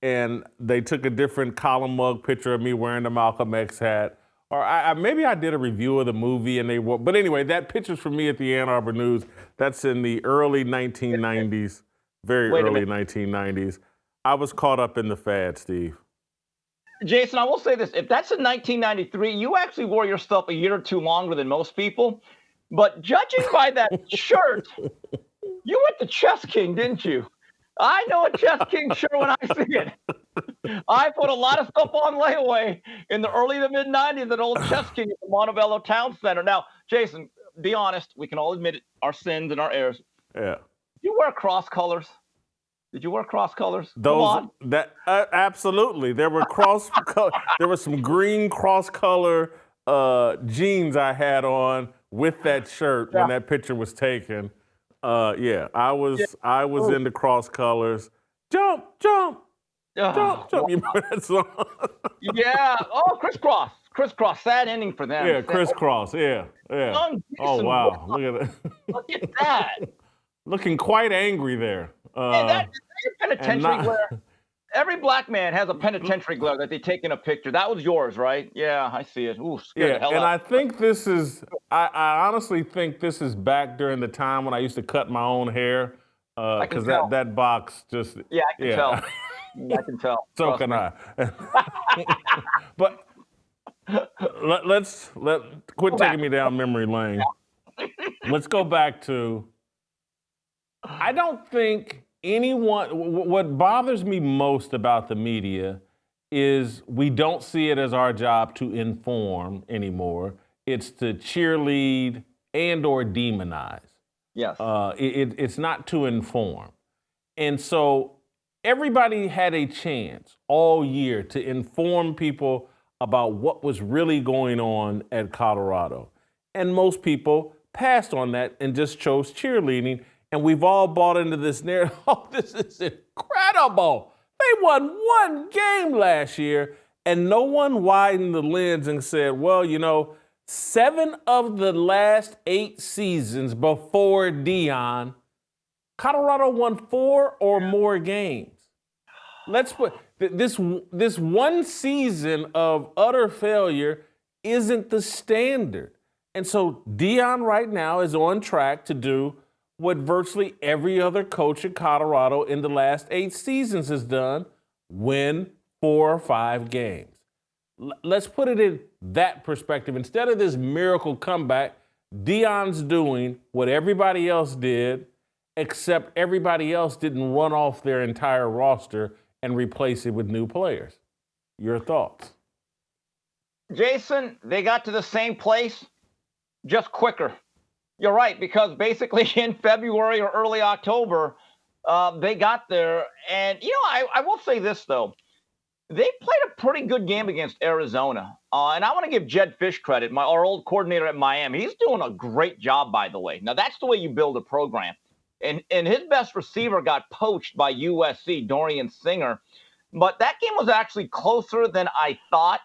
Speaker 2: And they took a different column mug picture of me wearing the Malcolm X hat. Or maybe I did a review of the movie and but anyway, that picture's from me at the Ann Arbor News. That's in the early 1990s, very early 1990s. I was caught up in the fad, Steve.
Speaker 8: Jason, I will say this. If that's in 1993, you actually wore your stuff a year or two longer than most people. But judging by that shirt, you went to Chess King, didn't you? I know a Chess King shirt when I see it. I put a lot of stuff on layaway in the early to mid-90s at old Chess King at the Montebello Town Center. Now, Jason, be honest. We can all admit it, our sins and our errors.
Speaker 2: Yeah.
Speaker 8: Did you wear cross colors? Did you wear cross colors?
Speaker 2: Absolutely. There were there were some green cross color jeans I had on with that shirt when that picture was taken. I was into cross colors. Jump. You remember that song?
Speaker 8: Yeah. Oh, crisscross. Sad ending for them.
Speaker 2: Yeah, crisscross. Yeah. Oh wow. Look at that.
Speaker 8: Look at that.
Speaker 2: Looking quite angry there.
Speaker 8: That's a penitentiary glare. Every black man has a penitentiary glare that they take in a picture. That was yours, right? Yeah, I see it. Ooh, scared the hell out.
Speaker 2: I think this is, I honestly think this is back during the time when I used to cut my own hair. Because that box just.
Speaker 8: Yeah, I can tell. I can tell.
Speaker 2: So can I. But let's quit taking me down memory lane. Let's go back to, I don't think what bothers me most about the media is we don't see it as our job to inform anymore. It's to cheerlead and or demonize.
Speaker 8: Yes.
Speaker 2: It's not to inform. And so everybody had a chance all year to inform people about what was really going on at Colorado. And most people passed on that and just chose cheerleading. And we've all bought into this narrative. Oh, this is incredible. They won one game last year, and no one widened the lens and said, well, 7 of the last 8 seasons before Dion, Colorado won 4 or more games. Let's put this one season of utter failure isn't the standard. And so Dion right now is on track to do what virtually every other coach at Colorado in the last 8 seasons has done, win 4 or 5 games. Let's put it in that perspective. Instead of this miracle comeback, Dion's doing what everybody else did, except everybody else didn't run off their entire roster and replace it with new players. Your thoughts?
Speaker 8: Jason, they got to the same place, just quicker. You're right, because basically in February or early October, they got there. And, I will say this, though. They played a pretty good game against Arizona. And I want to give Jed Fish credit, our old coordinator at Miami. He's doing a great job, by the way. Now, that's the way you build a program. And his best receiver got poached by USC, Dorian Singer. But that game was actually closer than I thought.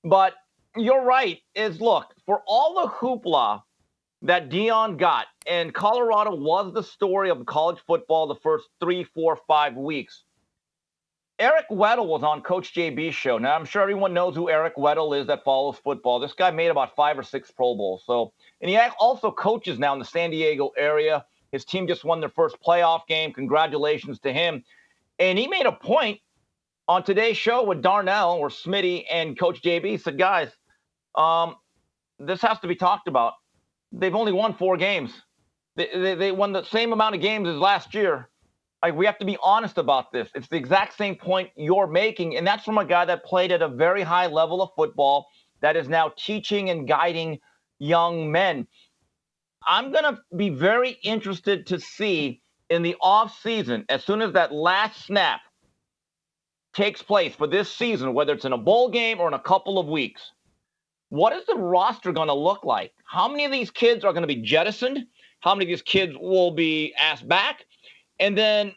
Speaker 8: But you're right, look, for all the hoopla that Dion got, and Colorado was the story of college football the first 3, 4, 5 weeks, Eric Weddle was on Coach JB's show. Now, I'm sure everyone knows who Eric Weddle is that follows football. This guy made about 5 or 6 Pro Bowls. And he also coaches now in the San Diego area. His team just won their first playoff game. Congratulations to him. And he made a point on today's show with Darnell or Smitty and Coach JB. He said, guys, this has to be talked about. They've only won 4 games. They won the same amount of games as last year. Like, we have to be honest about this. It's the exact same point you're making, and that's from a guy that played at a very high level of football that is now teaching and guiding young men. I'm going to be very interested to see in the offseason, as soon as that last snap takes place for this season, whether it's in a bowl game or in a couple of weeks, what is the roster going to look like? How many of these kids are going to be jettisoned? How many of these kids will be asked back? And then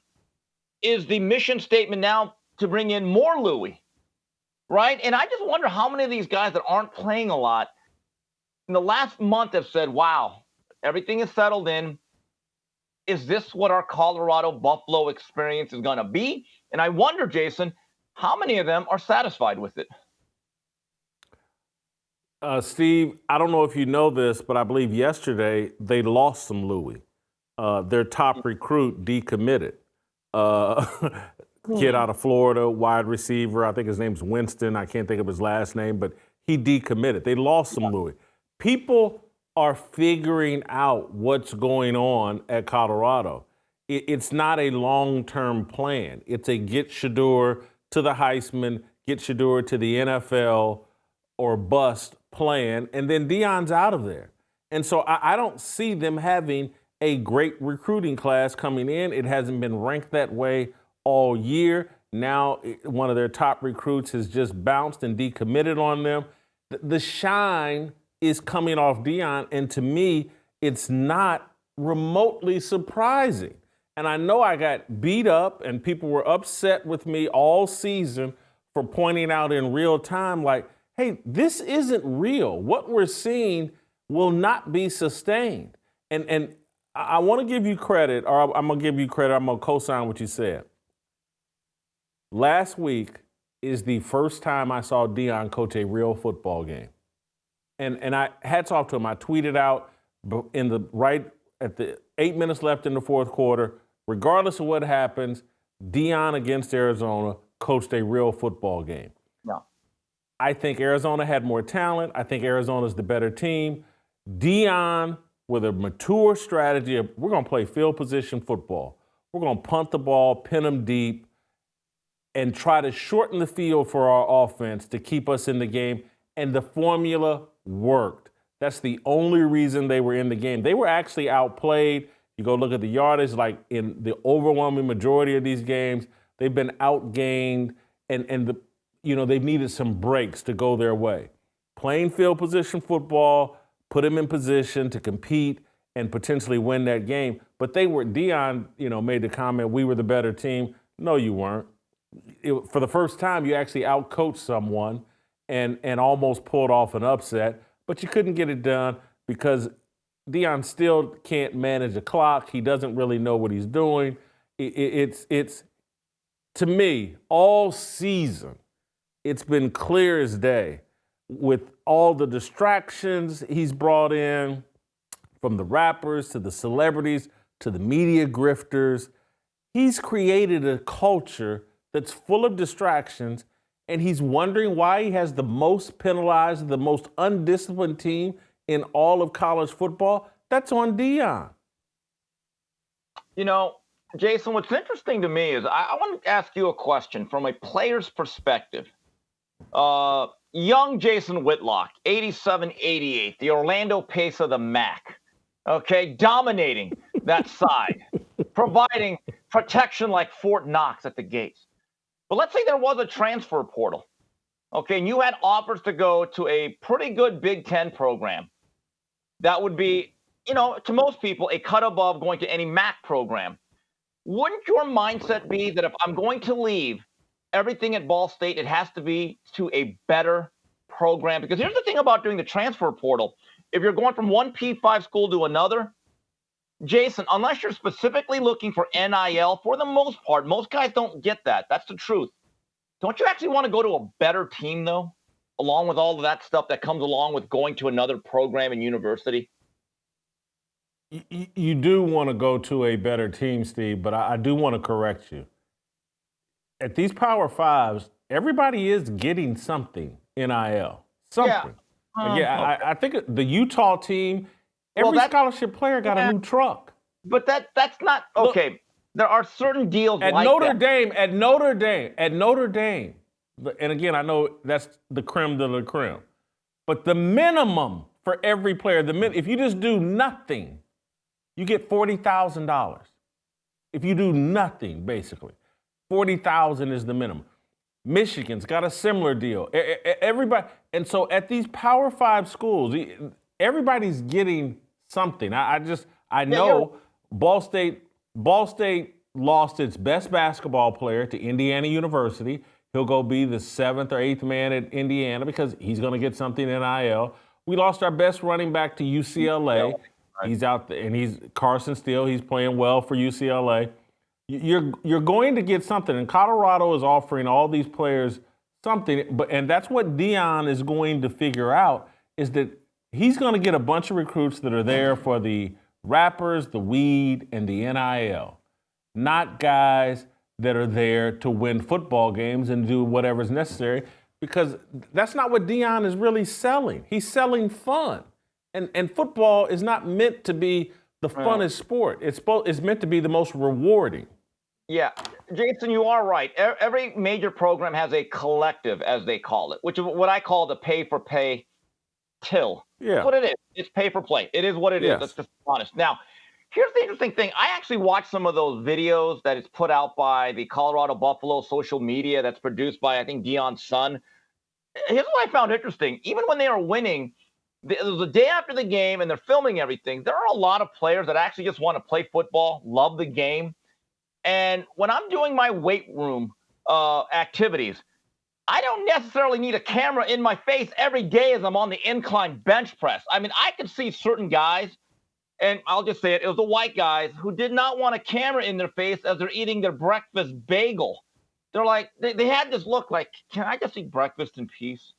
Speaker 8: is the mission statement now to bring in more Louis, right? And I just wonder how many of these guys that aren't playing a lot in the last month have said, wow, everything is settled in. Is this what our Colorado Buffalo experience is going to be? And I wonder, Jason, how many of them are satisfied with it?
Speaker 2: Steve, I don't know if you know this, but I believe yesterday they lost some Louis. Their top recruit decommitted. Kid out of Florida, wide receiver. I think his name's Winston. I can't think of his last name, but he decommitted. They lost some Louis. People are figuring out what's going on at Colorado. It's not a long-term plan. It's a get Shedeur to the Heisman, get Shedeur to the NFL or bust plan, and then Deion's out of there. And so I don't see them having a great recruiting class coming in. It hasn't been ranked that way all year. Now one of their top recruits has just bounced and decommitted on them. The shine is coming off Deion, and to me, it's not remotely surprising. And I know I got beat up and people were upset with me all season for pointing out in real time, like, hey, this isn't real. What we're seeing will not be sustained. And I want to give you credit, or I'm going to give you credit. I'm going to co-sign what you said. Last week is the first time I saw Deion coach a real football game. And I hats off to him. I tweeted out at the 8 minutes left in the fourth quarter, regardless of what happens, Deion against Arizona coached a real football game.
Speaker 8: No.
Speaker 2: I think Arizona had more talent. I think Arizona's the better team. Deion, with a mature strategy of we're going to play field position football. We're going to punt the ball, pin them deep, and try to shorten the field for our offense to keep us in the game. And the formula worked. That's the only reason they were in the game. They were actually outplayed. You go look at the yardage, like in the overwhelming majority of these games, they've been outgained, and they've needed some breaks to go their way. Playing field position football, put them in position to compete and potentially win that game. But Deion, made the comment, we were the better team. No, you weren't. For the first time, you actually outcoached someone and almost pulled off an upset, but you couldn't get it done because Deion still can't manage the clock. He doesn't really know what he's doing. It's to me, all season, it's been clear as day with all the distractions he's brought in, from the rappers to the celebrities to the media grifters. He's created a culture that's full of distractions, and he's wondering why he has the most penalized, the most undisciplined team in all of college football. That's on Deion.
Speaker 8: Jason, what's interesting to me is I want to ask you a question from a player's perspective. Young Jason Whitlock, 87-88, the Orlando Pace of the MAC. okay, dominating that side, providing protection like Fort Knox at the gates. But let's say there was a transfer portal, okay, and you had offers to go to a pretty good Big Ten program. That would be, to most people, a cut above going to any MAC program. Wouldn't your mindset be that if I'm going to leave everything at Ball State, it has to be to a better program? Because here's the thing about doing the transfer portal. If you're going from one P5 school to another, Jason, unless you're specifically looking for NIL, for the most part, most guys don't get that. That's the truth. Don't you actually want to go to a better team, though, along with all of that stuff that comes along with going to another program and university?
Speaker 2: You do want to go to a better team, Steve, but I do want to correct you. At these Power Fives, everybody is getting something, NIL. Something.
Speaker 8: Okay.
Speaker 2: I think the Utah team, every scholarship player got a new truck.
Speaker 8: But that's not okay. Look, there are certain deals
Speaker 2: at
Speaker 8: like
Speaker 2: Notre
Speaker 8: that.
Speaker 2: Dame, at Notre Dame, and again, I know that's the creme de la creme, but the minimum for every player, if you just do nothing, you get $40,000. If you do nothing, basically, $40,000 is the minimum. Michigan's got a similar deal. Everybody, and so at these Power 5 schools, everybody's getting something. I know Ball State lost its best basketball player to Indiana University. He'll go be the 7th or 8th man at Indiana because he's going to get something in NIL. We lost our best running back to UCLA. He's out there, and he's Carson Steele. He's playing well for UCLA. You're going to get something, and Colorado is offering all these players something. And that's what Dion is going to figure out, is that he's going to get a bunch of recruits that are there for the rappers, the weed, and the NIL, not guys that are there to win football games and do whatever's necessary, because that's not what Dion is really selling. He's selling fun. And football is not meant to be the funnest sport. It's meant to be the most rewarding.
Speaker 8: Yeah, Jason, you are right. Every major program has a collective, as they call it, which is what I call the pay-for-pay till.
Speaker 2: Yeah.
Speaker 8: That's what it is. It's pay-for-play. It is what it is. Let's just be honest. Now, here's the interesting thing. I actually watched some of those videos that is put out by the Colorado Buffalo social media that's produced by, I think, Deion's son. Here's what I found interesting. Even when they are winning, it was the day after the game and they're filming everything, there are a lot of players that actually just want to play football, love the game. And when I'm doing my weight room activities, I don't necessarily need a camera in my face every day as I'm on the incline bench press. I mean, I could see certain guys, and I'll just say it was the white guys who did not want a camera in their face as they're eating their breakfast bagel. They're like, they had this look like, can I just eat breakfast in peace?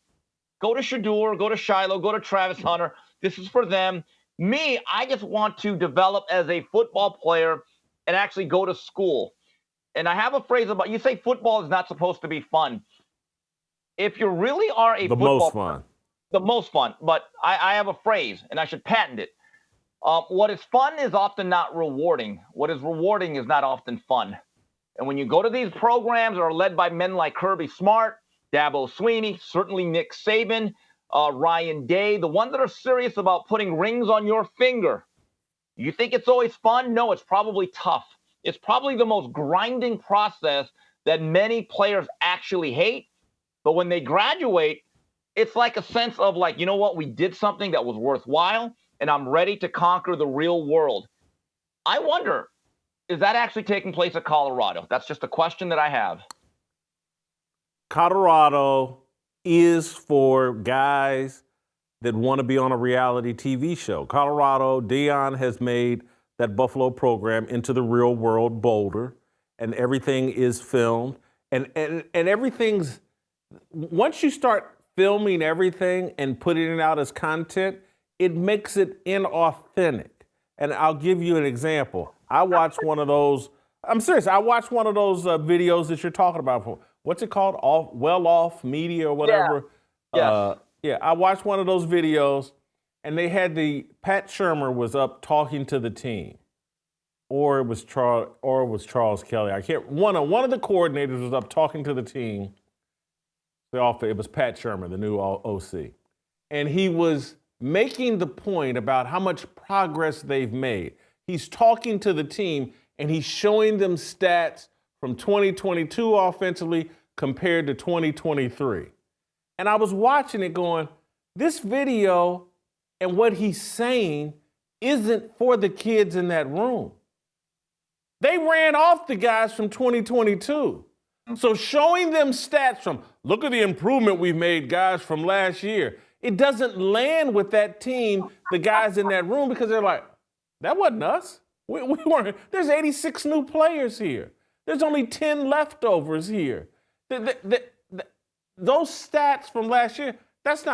Speaker 8: Go to Shador, go to Shiloh, go to Travis Hunter. This is for them. Me, I just want to develop as a football player and actually go to school. And I have a phrase about, you say football is not supposed to be fun. If you really are a football player, the most fun, but I have a phrase, and I should patent it. What is fun is often not rewarding. What is rewarding is not often fun. And when you go to these programs that are led by men like Kirby Smart, Dabo Swinney, certainly Nick Saban, Ryan Day, the ones that are serious about putting rings on your finger. You think it's always fun? No, it's probably tough. It's probably the most grinding process that many players actually hate. But when they graduate, it's like a sense of like, you know what, we did something that was worthwhile, and I'm ready to conquer the real world. I wonder, is that actually taking place at Colorado? That's just a question that I have.
Speaker 2: Colorado is for guys that want to be on a reality TV show. Colorado, Deion has made that Buffalo program into the real world Boulder, and everything is filmed. And everything's, once you start filming everything and putting it out as content, it makes it inauthentic. And I'll give you an example. I watched one of those, I'm serious, I watched one of those videos that you're talking about. What's it called? Well-off media or whatever.
Speaker 8: Yeah.
Speaker 2: I watched one of those videos, and they had Pat Shurmur was up talking to the team, or it was Charles Kelly. I can't. One of the coordinators was up talking to the team. It was Pat Shurmur, the new OC, and he was making the point about how much progress they've made. He's talking to the team and he's showing them stats from 2022 offensively compared to 2023. And I was watching it going, this video and what he's saying isn't for the kids in that room. They ran off the guys from 2022. So showing them stats from, look at the improvement we've made, guys, from last year, it doesn't land with that team, the guys in that room, because they're like, that wasn't us. We weren't. There's 86 new players here. There's only 10 leftovers here. Those stats from last year,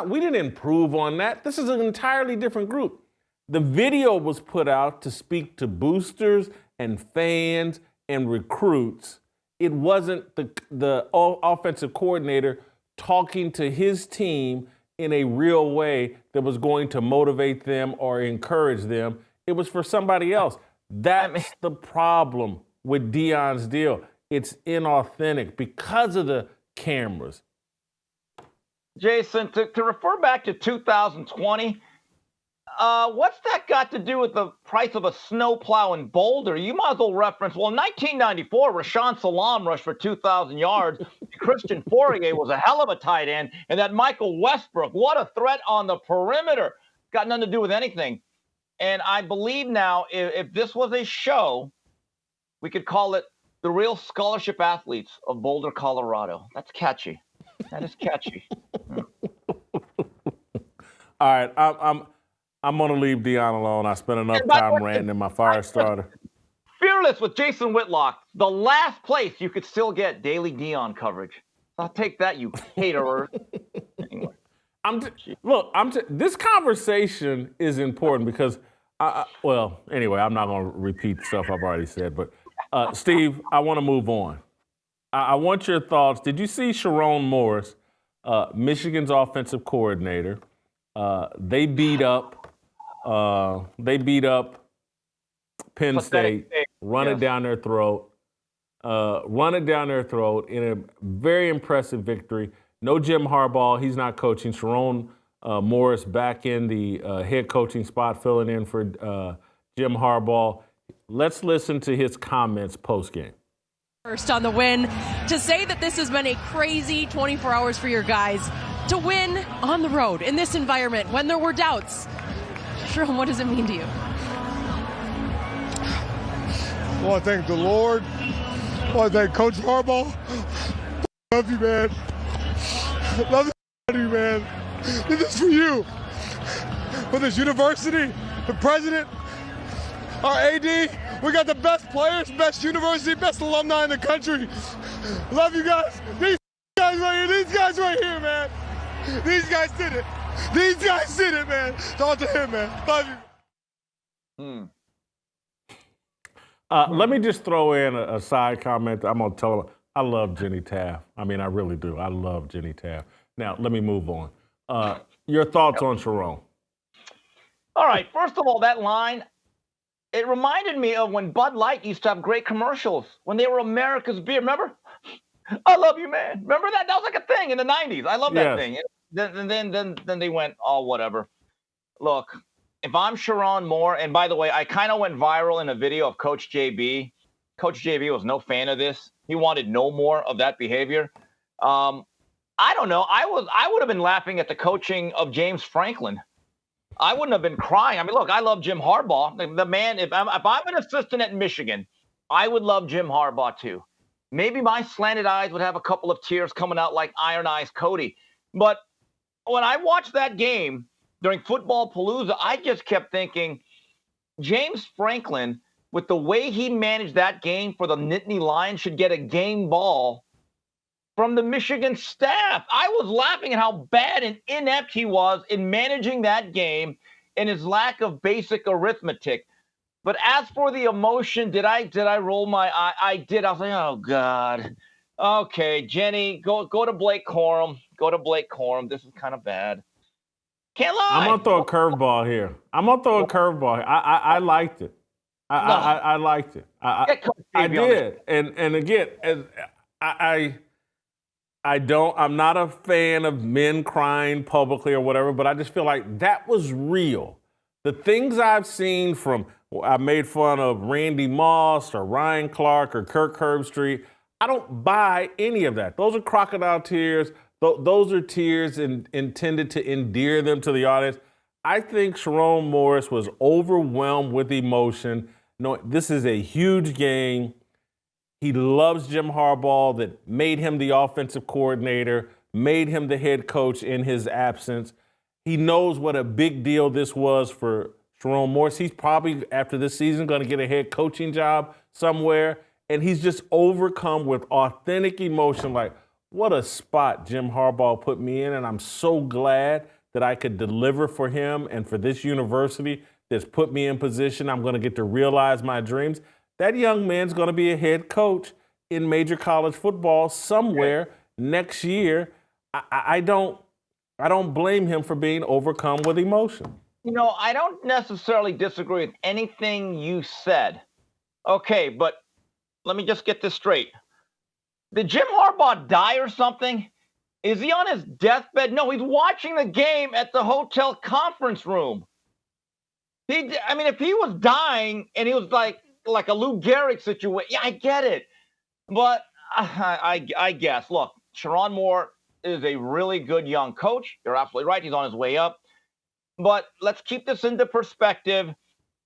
Speaker 2: we didn't improve on that. This is an entirely different group. The video was put out to speak to boosters and fans and recruits. It wasn't the offensive coordinator talking to his team in a real way that was going to motivate them or encourage them. It was for somebody else. That's the problem with Deion's deal. It's inauthentic because of the cameras.
Speaker 8: Jason, to refer back to 2020, what's that got to do with the price of a snowplow in Boulder? You might as well reference, well, in 1994, Rashawn Salam rushed for 2,000 yards. Christian Fourier was a hell of a tight end. And that Michael Westbrook, what a threat on the perimeter. Got nothing to do with anything. And I believe now, if this was a show, we could call it The Real Scholarship Athletes of Boulder, Colorado. That's catchy. That is catchy.
Speaker 2: All right, I'm going to leave Deion alone. I spent enough time ranting in my fire starter.
Speaker 8: Fearless with Jason Whitlock, the last place you could still get daily Deion coverage. I'll take that, you hater. Anyway.
Speaker 2: This conversation is important because, anyway, I'm not going to repeat stuff I've already said, but Steve, I want to move on. I want your thoughts. Did you see Sherrone Moore, Michigan's offensive coordinator? They beat up Penn State, run it down their throat in a very impressive victory. No Jim Harbaugh, he's not coaching. Sherrone Morris back in the head coaching spot, filling in for Jim Harbaugh. Let's listen to his comments post-game.
Speaker 9: First on the win, to say that this has been a crazy 24 hours for your guys, to win on the road in this environment when there were doubts. Sherrone, what does it mean to you?
Speaker 1: I want to thank the Lord. I want to thank Coach Harbaugh. Love you, man. Love you, man. This is for you. For this university, the president, our AD, we got the best players, best university, best alumni in the country. Love you guys. These guys right here, man. These guys did it. Man. Talk to him, man. Love you.
Speaker 2: Let me just throw in a side comment. I'm going to tell him, I love Jenny Taft. I mean, I really do. I love Jenny Taft. Now, let me move on. Your thoughts on Sherrone?
Speaker 8: All right. First of all, that line, it reminded me of when Bud Light used to have great commercials when they were America's beer. Remember? I love you, man. Remember that? That was like a thing in the 90s. I love that thing. Then they went, oh, whatever. Look, if I'm Sherrone Moore, and by the way, I kind of went viral in a video of Coach JB. Coach JB was no fan of this. He wanted no more of that behavior. I don't know. I would have been laughing at the coaching of James Franklin. I wouldn't have been crying. I mean, look, I love Jim Harbaugh. The man, if I'm an assistant at Michigan, I would love Jim Harbaugh too. Maybe my slanted eyes would have a couple of tears coming out like Iron Eyes Cody. But when I watched that game during Football Palooza, I just kept thinking, James Franklin, with the way he managed that game for the Nittany Lions, should get a game ball from the Michigan staff. I was laughing at how bad and inept he was in managing that game and his lack of basic arithmetic. But as for the emotion, did I roll my eye? I did. I was like, oh, God. Okay, Jenny, go to Blake Corum. Go to Blake Corum. This is kind of bad. Can't lie.
Speaker 2: I'm going to throw a curveball here. I liked it. I liked it. I did. And again, I'm not a fan of men crying publicly or whatever, but I just feel like that was real. The things I've seen I made fun of Randy Moss or Ryan Clark or Kirk Herbstreit. I don't buy any of that. Those are crocodile tears. Those are tears intended to endear them to the audience. I think Sherrone Moore was overwhelmed with emotion. No, this is a huge game. He loves Jim Harbaugh that made him the offensive coordinator, made him the head coach in his absence. He knows what a big deal this was for Sherrone Moore. He's probably, after this season, going to get a head coaching job somewhere. And he's just overcome with authentic emotion, like, what a spot Jim Harbaugh put me in. And I'm so glad that I could deliver for him and for this university that's put me in position. I'm going to get to realize my dreams. That young man's going to be a head coach in major college football somewhere next year. I don't blame him for being overcome with emotion.
Speaker 8: I don't necessarily disagree with anything you said. Okay, but let me just get this straight. Did Jim Harbaugh die or something? Is he on his deathbed? No, he's watching the game at the hotel conference room. If he was dying and he was like a Lou Gehrig situation, yeah, I get it. But I guess, look, Sherrone Moore is a really good young coach. You're absolutely right. He's on his way up. But let's keep this into perspective.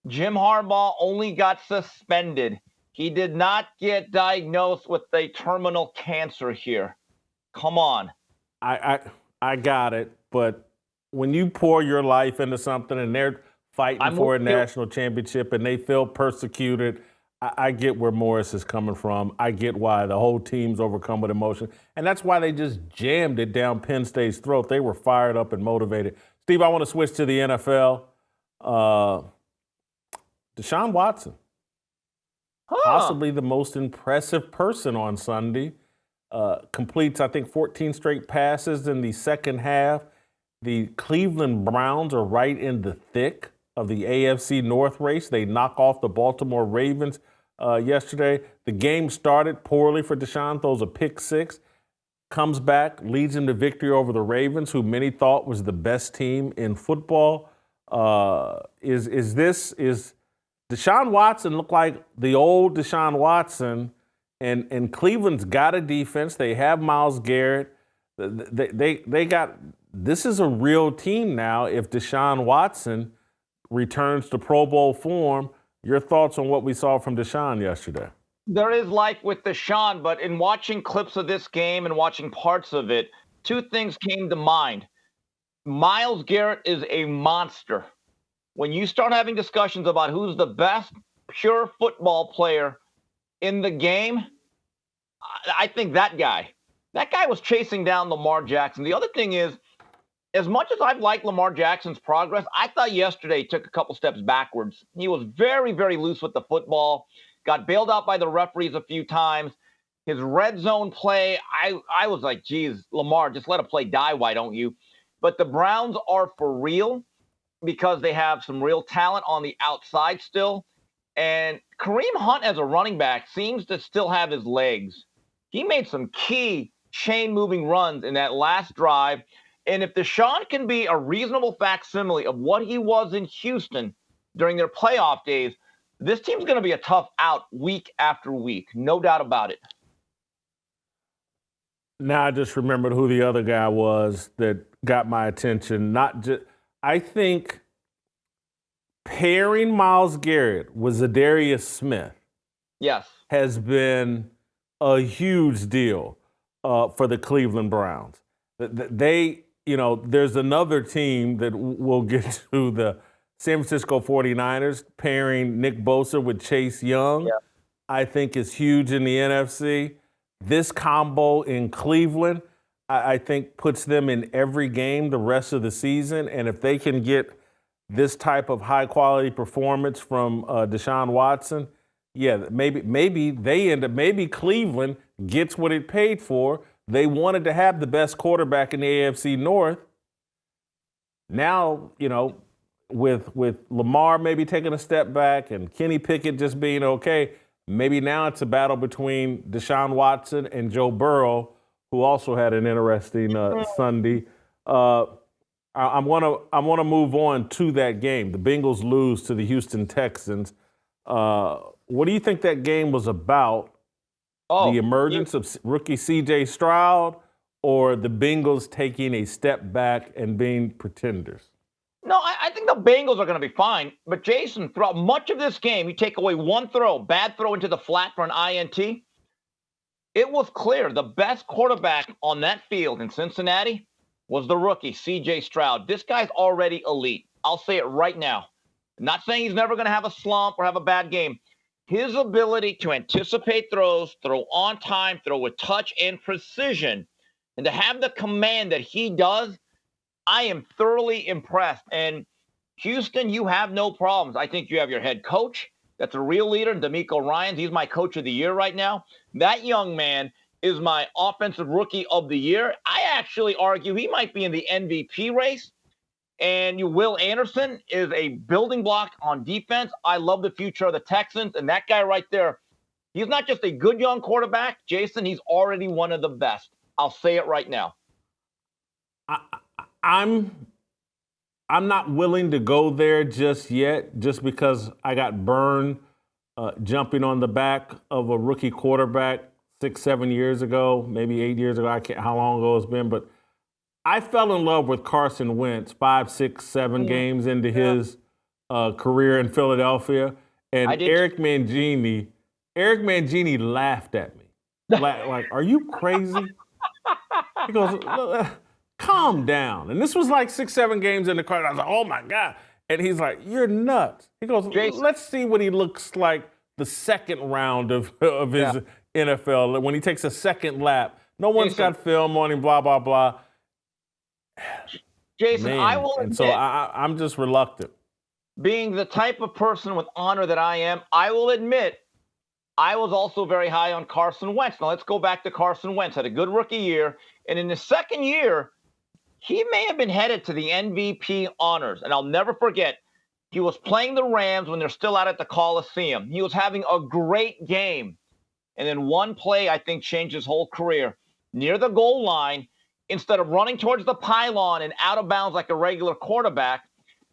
Speaker 8: Jim Harbaugh only got suspended. He did not get diagnosed with a terminal cancer here. Come on.
Speaker 2: I got it. But when you pour your life into something and they're fighting for a national championship and they feel persecuted, I get where Morris is coming from. I get why the whole team's overcome with emotion. And that's why they just jammed it down Penn State's throat. They were fired up and motivated. Steve, I want to switch to the NFL. Deshaun Watson. Possibly the most impressive person on Sunday. Completes, I think, 14 straight passes in the second half. The Cleveland Browns are right in the thick of the AFC North race. They knock off the Baltimore Ravens yesterday. The game started poorly for Deshaun, throws a pick six, comes back, leads him to victory over the Ravens, who many thought was the best team in football. Is Deshaun Watson look like the old Deshaun Watson? And Cleveland's got a defense. They have Myles Garrett. They got this is a real team now. If Deshaun Watson returns to Pro Bowl form, your thoughts on what we saw from Deshaun yesterday?
Speaker 8: There is life with Deshaun, but in watching clips of this game and watching parts of it, two things came to mind. Myles Garrett is a monster. When you start having discussions about who's the best pure football player in the game, I think that guy was chasing down Lamar Jackson. The other thing is, as much as I've liked Lamar Jackson's progress, I thought yesterday he took a couple steps backwards. He was very, very loose with the football, got bailed out by the referees a few times. His red zone play, I was like, geez, Lamar, just let a play die, why don't you? But the Browns are for real because they have some real talent on the outside still. And Kareem Hunt as a running back seems to still have his legs. He made some key chain-moving runs in that last drive. And if Deshaun can be a reasonable facsimile of what he was in Houston during their playoff days, this team's going to be a tough out week after week. No doubt about it.
Speaker 2: Now I just remembered who the other guy was that got my attention. I think pairing Myles Garrett with Zadarius Smith,
Speaker 8: yes,
Speaker 2: has been a huge deal for the Cleveland Browns. There's another team that we'll get to, the San Francisco 49ers, pairing Nick Bosa with Chase Young, I think is huge in the NFC. This combo in Cleveland, I think, puts them in every game the rest of the season. And if they can get this type of high-quality performance from Deshaun Watson, maybe Cleveland gets what it paid for. They wanted to have the best quarterback in the AFC North. Now, with Lamar maybe taking a step back and Kenny Pickett just being okay, maybe now it's a battle between Deshaun Watson and Joe Burrow. who also had an interesting Sunday. I want to move on to that game. The Bengals lose to the Houston Texans. What do you think that game was about? The emergence of rookie C.J. Stroud, or the Bengals taking a step back and being pretenders?
Speaker 8: No, I think the Bengals are going to be fine. But, Jason, throughout much of this game, you take away one throw, bad throw into the flat for an INT. It was clear the best quarterback on that field in Cincinnati was the rookie, C.J. Stroud. This guy's already elite. I'll say it right now. I'm not saying he's never going to have a slump or have a bad game. His ability to anticipate throws, throw on time, throw with touch and precision, and to have the command that he does, I am thoroughly impressed. And Houston, you have no problems. I think you have your head coach. That's a real leader, DeMeco Ryans. He's my coach of the year right now. That young man is my offensive rookie of the year. I actually argue he might be in the MVP race. And Will Anderson is a building block on defense. I love the future of the Texans. And that guy right there, he's not just a good young quarterback, Jason, he's already one of the best. I'll say it right now.
Speaker 2: I'm not willing to go there just yet, just because I got burned jumping on the back of a rookie quarterback 6-7 years ago, maybe 8 years ago. I can't how long ago it's been, but I fell in love with Carson Wentz 5, 6, 7 games into his career in Philadelphia, and Eric Mangini laughed at me. Like, are you crazy? He goes, calm down. And this was like 6, 7 games in the car. I was like, oh my God. And he's like, you're nuts. He goes, Jason, let's see what he looks like the second round of his NFL, when he takes a second lap. No one's got film on him, blah, blah, blah.
Speaker 8: Jason,
Speaker 2: Man.
Speaker 8: I will admit,
Speaker 2: and so I'm just reluctant.
Speaker 8: Being the type of person with honor that I am, I will admit I was also very high on Carson Wentz. Now let's go back to Carson Wentz. Had a good rookie year. And in the second year, he may have been headed to the MVP honors. And I'll never forget, he was playing the Rams when they're still out at the Coliseum. He was having a great game. And then one play, I think, changed his whole career. Near the goal line, instead of running towards the pylon and out of bounds like a regular quarterback,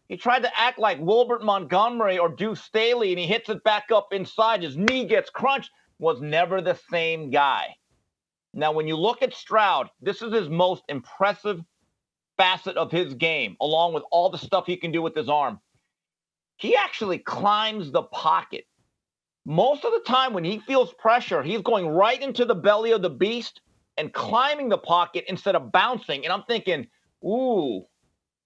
Speaker 8: he tried to act like Wilbert Montgomery or Deuce Staley, and he hits it back up inside. His knee gets crunched. Was never the same guy. Now, when you look at Stroud, this is his most impressive facet of his game, along with all the stuff he can do with his arm. He actually climbs the pocket. Most of the time when he feels pressure, he's going right into the belly of the beast and climbing the pocket instead of bouncing. And I'm thinking, ooh,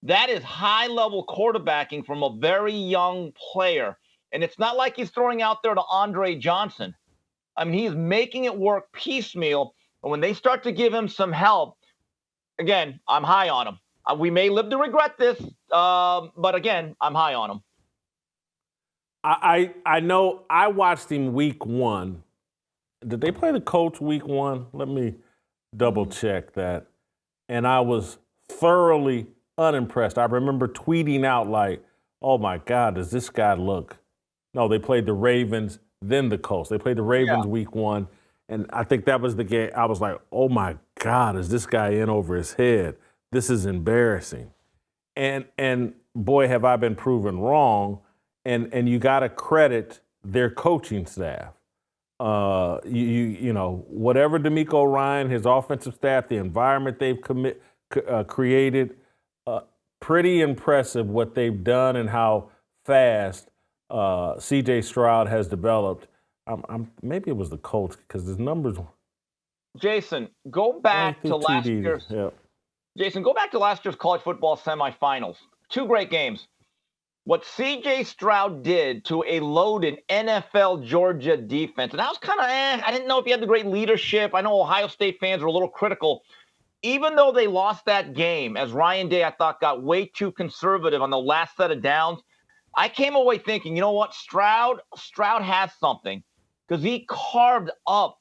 Speaker 8: that is high-level quarterbacking from a very young player. And it's not like he's throwing out there to Andre Johnson. I mean, he's making it work piecemeal. And when they start to give him some help, again, I'm high on him. We may live to regret this, but again, I'm high on him.
Speaker 2: I know I watched him week 1. Did they play the Colts week 1? Let me double check that. And I was thoroughly unimpressed. I remember tweeting out like, oh my God, does this guy look? No, they played the Ravens, then the Colts. They played the Ravens week 1. And I think that was the game. I was like, oh my God, is this guy in over his head? This is embarrassing. And boy, have I been proven wrong. And you got to credit their coaching staff. You know, whatever DeMeco Ryan, his offensive staff, the environment they've created, pretty impressive what they've done and how fast C.J. Stroud has developed. Maybe it was the Colts because his numbers.
Speaker 8: Jason, go back to last year's.
Speaker 2: Yeah.
Speaker 8: Jason, go back to last year's college football semifinals. 2 great games. What C.J. Stroud did to a loaded NFL Georgia defense, and I was kind of, I didn't know if he had the great leadership. I know Ohio State fans are a little critical. Even though they lost that game, as Ryan Day, I thought, got way too conservative on the last set of downs, I came away thinking, you know what, Stroud has something because he carved up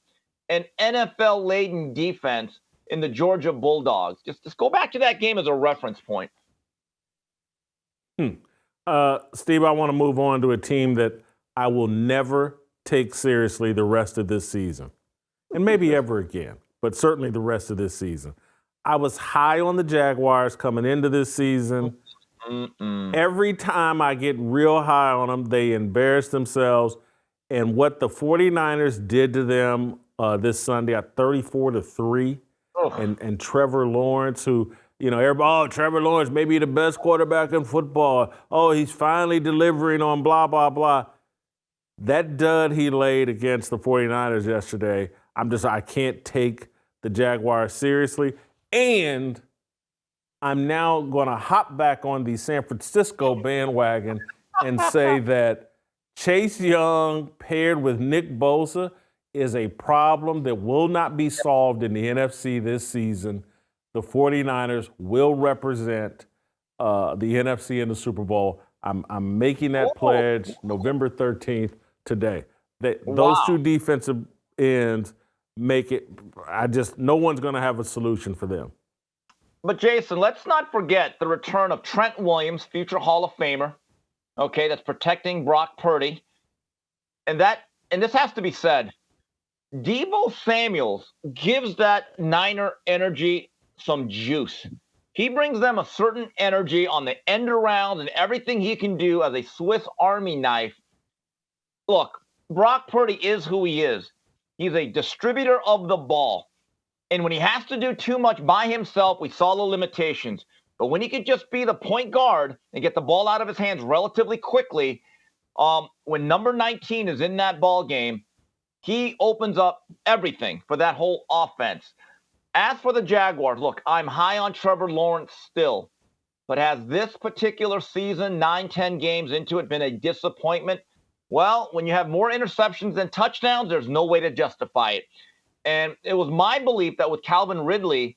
Speaker 8: an NFL-laden defense in the Georgia Bulldogs. Just go back to that game as a reference point.
Speaker 2: Steve, I want to move on to a team that I will never take seriously the rest of this season, and maybe ever again. but certainly the rest of this season. I was high on the Jaguars coming into this season. Every time I get real high on them, they embarrass themselves. And what the 49ers did to them this Sunday at 34-3, and Trevor Lawrence, who, everybody, Trevor Lawrence may be the best quarterback in football. Oh, he's finally delivering on blah, blah, blah. That dud he laid against the 49ers yesterday, I can't take the Jaguars seriously. And I'm now going to hop back on the San Francisco bandwagon and say that Chase Young paired with Nick Bosa is a problem that will not be solved in the NFC this season. The 49ers will represent the NFC in the Super Bowl. I'm making that pledge November 13th today. Those two defensive ends make it, no one's going to have a solution for them.
Speaker 8: But Jason, let's not forget the return of Trent Williams, future Hall of Famer, that's protecting Brock Purdy. And this has to be said, Deebo Samuels gives that Niner energy some juice. He brings them a certain energy on the end around and everything he can do as a Swiss Army knife. Look, Brock Purdy is who he is. He's a distributor of the ball. And when he has to do too much by himself, we saw the limitations. But when he could just be the point guard and get the ball out of his hands relatively quickly, when number 19 is in that ball game, he opens up everything for that whole offense. As for the Jaguars, look, I'm high on Trevor Lawrence still. But has this particular season, 9-10 games into it, been a disappointment? Well, when you have more interceptions than touchdowns, there's no way to justify it. And it was my belief that with Calvin Ridley,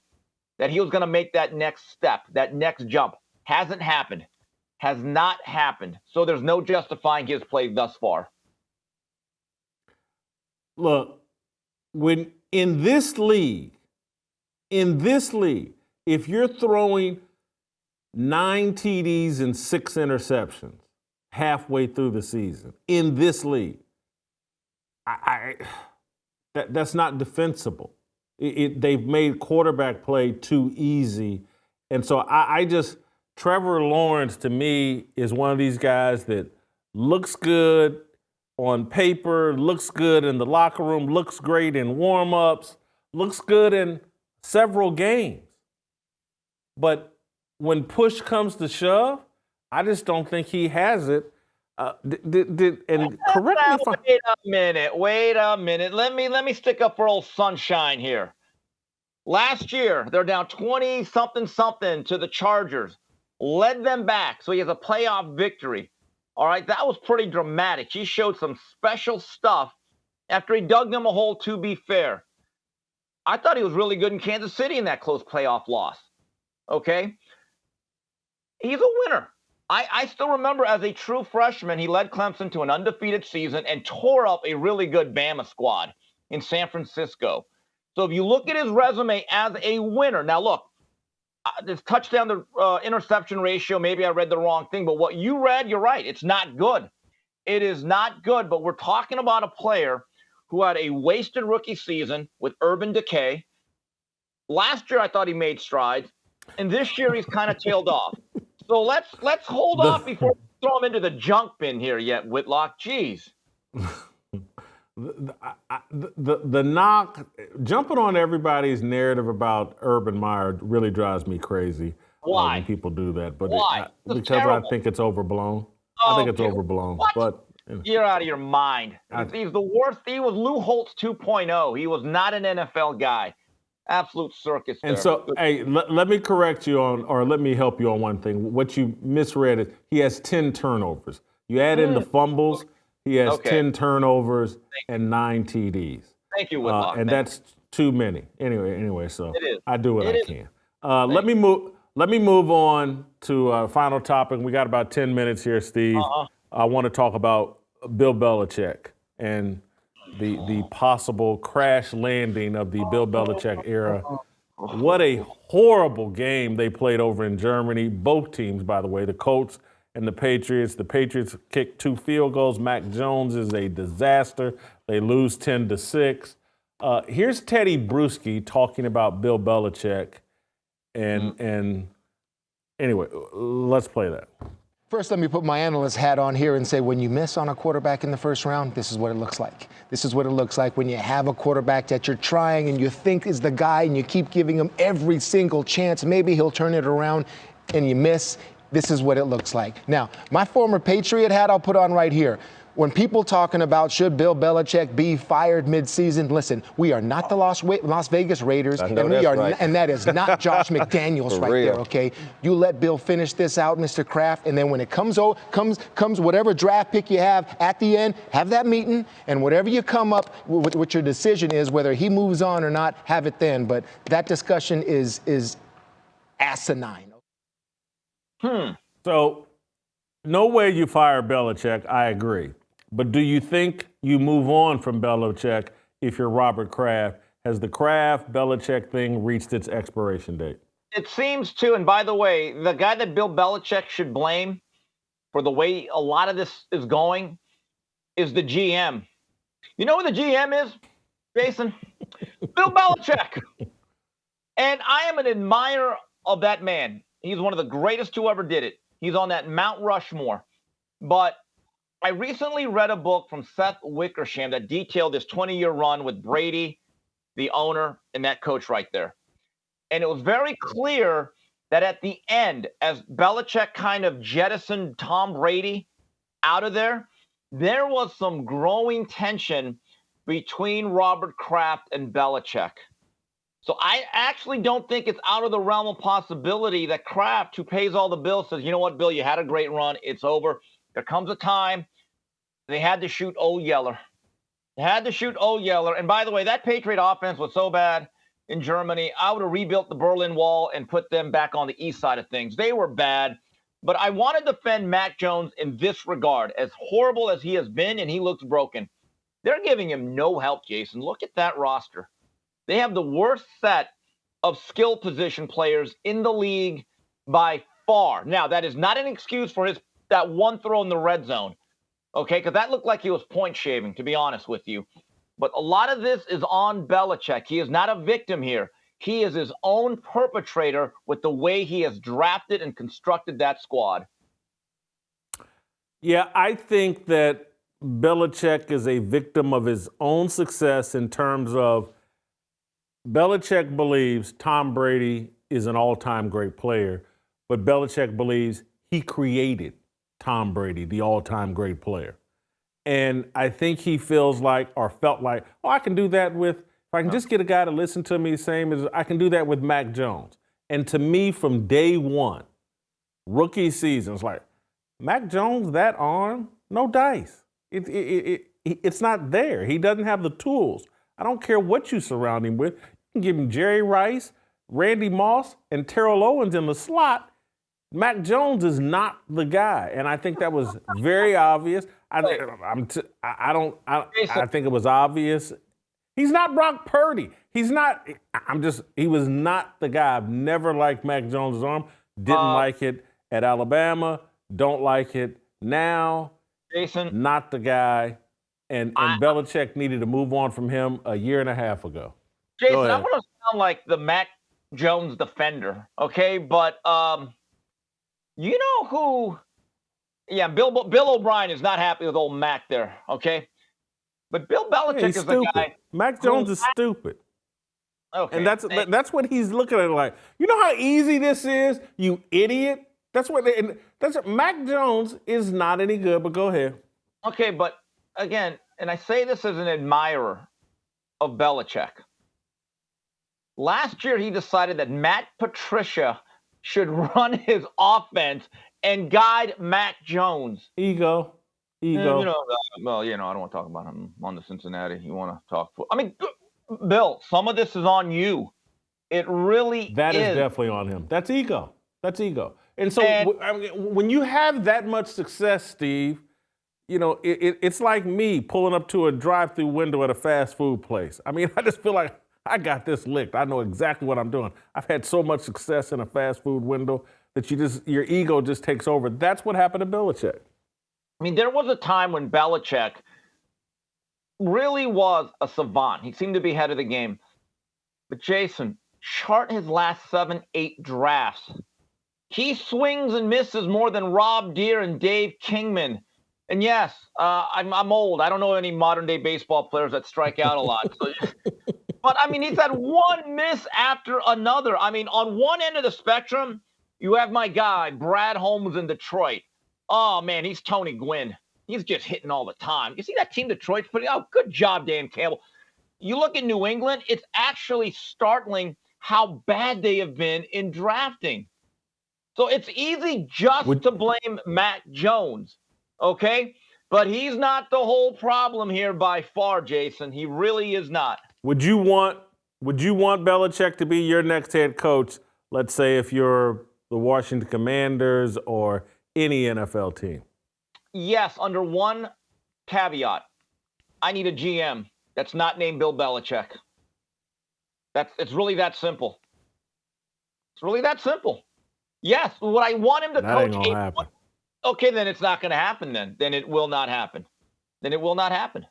Speaker 8: that he was going to make that next step, that next jump. Hasn't happened. Has not happened. So there's no justifying his play thus far.
Speaker 2: Look, when in this league, if you're throwing 9 TDs and 6 interceptions halfway through the season, in this league, that's not defensible. They've made quarterback play too easy. And so Trevor Lawrence to me is one of these guys that looks good on paper, looks good in the locker room, looks great in warm-ups, looks good in several games. But when push comes to shove, I just don't think he has it. And correct me if
Speaker 8: Wait a minute. Let me stick up for old Sunshine here. Last year, they're down 20-something to the Chargers. Led them back, so he has a playoff victory. All right, that was pretty dramatic. He showed some special stuff after he dug them a hole, to be fair. I thought he was really good in Kansas City in that close playoff loss. Okay? He's a winner. I still remember as a true freshman, he led Clemson to an undefeated season and tore up a really good Bama squad in San Francisco. So if you look at his resume as a winner, now look, this touchdown to interception ratio, maybe I read the wrong thing, but what you read, you're right. It's not good. It is not good, but we're talking about a player who had a wasted rookie season with urban decay. Last year, I thought he made strides, and this year he's kind of tailed off. So let's hold off before we throw him into the junk bin here yet, Whitlock. Jeez.
Speaker 2: The knock, jumping on everybody's narrative about Urban Meyer really drives me crazy.
Speaker 8: Why?
Speaker 2: When people do that. But
Speaker 8: why?
Speaker 2: Because terrible. I think it's overblown. I think it's overblown.
Speaker 8: What?
Speaker 2: But
Speaker 8: you're out of your mind. He's the worst. He was Lou Holtz 2.0. He was not an NFL guy. Absolute circus there.
Speaker 2: And so, hey, let me correct you on, or let me help you on one thing. What you misread is he has 10 turnovers. You add in the fumbles, he has 10 turnovers and 9 TDs.
Speaker 8: Thank you, Whitlock.
Speaker 2: And that's too many. Anyway, so I do what I can.
Speaker 8: Let
Speaker 2: me move on to a final topic. We got about 10 minutes here, Steve. I want to talk about Bill Belichick and the possible crash landing of the Bill Belichick era. What a horrible game they played over in Germany. Both teams, by the way, the Colts and the Patriots. The Patriots kicked 2 field goals. Mac Jones is a disaster. They lose 10-6. Here's Teddy Bruschi talking about Bill Belichick. And anyway, let's play that.
Speaker 10: First, let me put my analyst hat on here and say, when you miss on a quarterback in the first round, this is what it looks like. This is what it looks like when you have a quarterback that you're trying and you think is the guy and you keep giving him every single chance. Maybe he'll turn it around and you miss. This is what it looks like. Now, my former Patriot hat I'll put on right here. When people talking about should Bill Belichick be fired midseason, listen, we are not the Las Vegas Raiders, and and that is not Josh McDaniels there, okay? You let Bill finish this out, Mr. Kraft, and then when it comes whatever draft pick you have at the end, have that meeting, and whatever you come up with what your decision is, whether he moves on or not, have it then. But that discussion is asinine.
Speaker 2: So, no way you fire Belichick, I agree. But do you think you move on from Belichick if you're Robert Kraft? Has the Kraft-Belichick thing reached its expiration date?
Speaker 8: It seems to, and by the way, the guy that Bill Belichick should blame for the way a lot of this is going is the GM. You know who the GM is, Jason? Bill Belichick. And I am an admirer of that man. He's one of the greatest who ever did it. He's on that Mount Rushmore. But I recently read a book from Seth Wickersham that detailed this 20-year run with Brady, the owner, and that coach right there. And it was very clear that at the end, as Belichick kind of jettisoned Tom Brady out of there was some growing tension between Robert Kraft and Belichick. So I actually don't think it's out of the realm of possibility that Kraft, who pays all the bills, says, you know what, Bill, you had a great run. It's over. There comes a time they had to shoot Old Yeller. They had to shoot Old Yeller. And by the way, that Patriot offense was so bad in Germany, I would have rebuilt the Berlin Wall and put them back on the east side of things. They were bad. But I want to defend Mac Jones in this regard. As horrible as he has been, and he looks broken, they're giving him no help, Jason. Look at that roster. They have the worst set of skill position players in the league by far. Now, that is not an excuse for that one throw in the red zone, okay? Because that looked like he was point shaving, to be honest with you. But a lot of this is on Belichick. He is not a victim here. He is his own perpetrator with the way he has drafted and constructed that squad.
Speaker 2: Yeah, I think that Belichick is a victim of his own success in terms of Belichick believes Tom Brady is an all-time great player, but Belichick believes he created Tom Brady, the all-time great player. And I think he feels like, or felt like, oh, I can do that with, if I can just get a guy to listen to me, same as I can do that with Mac Jones. And to me, from day one, rookie season, it's like, Mac Jones, that arm, no dice. It's not there. He doesn't have the tools. I don't care what you surround him with. You can give him Jerry Rice, Randy Moss, and Terrell Owens in the slot. Mac Jones is not the guy, and I think that was very obvious. I think it was obvious. He's not Brock Purdy. He was not the guy. I've never liked Mac Jones' arm. Didn't like it at Alabama. Don't like it now.
Speaker 8: Jason,
Speaker 2: not the guy. And Belichick needed to move on from him a year and a half ago.
Speaker 8: Jason, I'm going to sound like the Mac Jones defender, okay? But you know who? Yeah, Bill O'Brien is not happy with old Mac there, okay? But Bill Belichick is the guy.
Speaker 2: Mac Jones is stupid.
Speaker 8: Okay.
Speaker 2: And that's what he's looking at it like. You know how easy this is, you idiot? That's what Mac Jones is not any good, but go ahead.
Speaker 8: Okay, but again, and I say this as an admirer of Belichick. Last year, he decided that Matt Patricia should run his offense and guide Mac Jones.
Speaker 2: Ego.
Speaker 8: I don't want to talk about him on the Cincinnati. You want to talk? I mean, Bill, some of this is on you. It really
Speaker 2: That is definitely on him. That's ego. And so when you have that much success, Steve, you know, it's like me pulling up to a drive-through window at a fast food place. I mean, I just feel like I got this licked. I know exactly what I'm doing. I've had so much success in a fast food window that your ego just takes over. That's what happened to Belichick.
Speaker 8: I mean, there was a time when Belichick really was a savant. He seemed to be ahead of the game. But Jason, chart his last 7-8 drafts. He swings and misses more than Rob Deere and Dave Kingman. And yes, I'm old. I don't know any modern-day baseball players that strike out a lot. But, I mean, he's had one miss after another. I mean, on one end of the spectrum, you have my guy, Brad Holmes in Detroit. Oh, man, he's Tony Gwynn. He's just hitting all the time. You see that team Detroit's putting out? Good job, Dan Campbell. You look at New England, it's actually startling how bad they have been in drafting. So it's easy just to blame Matt Jones, okay? But he's not the whole problem here by far, Jason. He really is not.
Speaker 2: Would you want Belichick to be your next head coach, let's say if you're the Washington Commanders or any NFL team?
Speaker 8: Yes, under one caveat. I need a GM that's not named Bill Belichick. It's really that simple. It's really that simple. Yes, would I want him to
Speaker 2: that
Speaker 8: coach?
Speaker 2: Ain't gonna happen.
Speaker 8: Okay, then it's not going to happen then. Then it will not happen. Then it will not happen.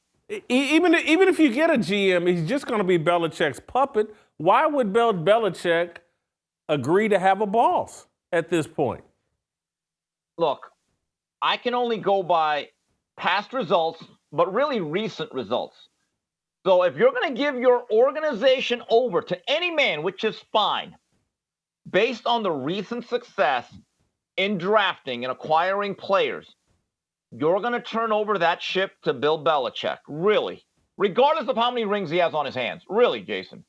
Speaker 2: Even if you get a GM, he's just going to be Belichick's puppet. Why would Belichick agree to have a boss at this point?
Speaker 8: Look, I can only go by past results, but really recent results. So if you're going to give your organization over to any man, which is fine, based on the recent success in drafting and acquiring players, you're going to turn over that ship to Bill Belichick, really, regardless of how many rings he has on his hands. Really, Jason.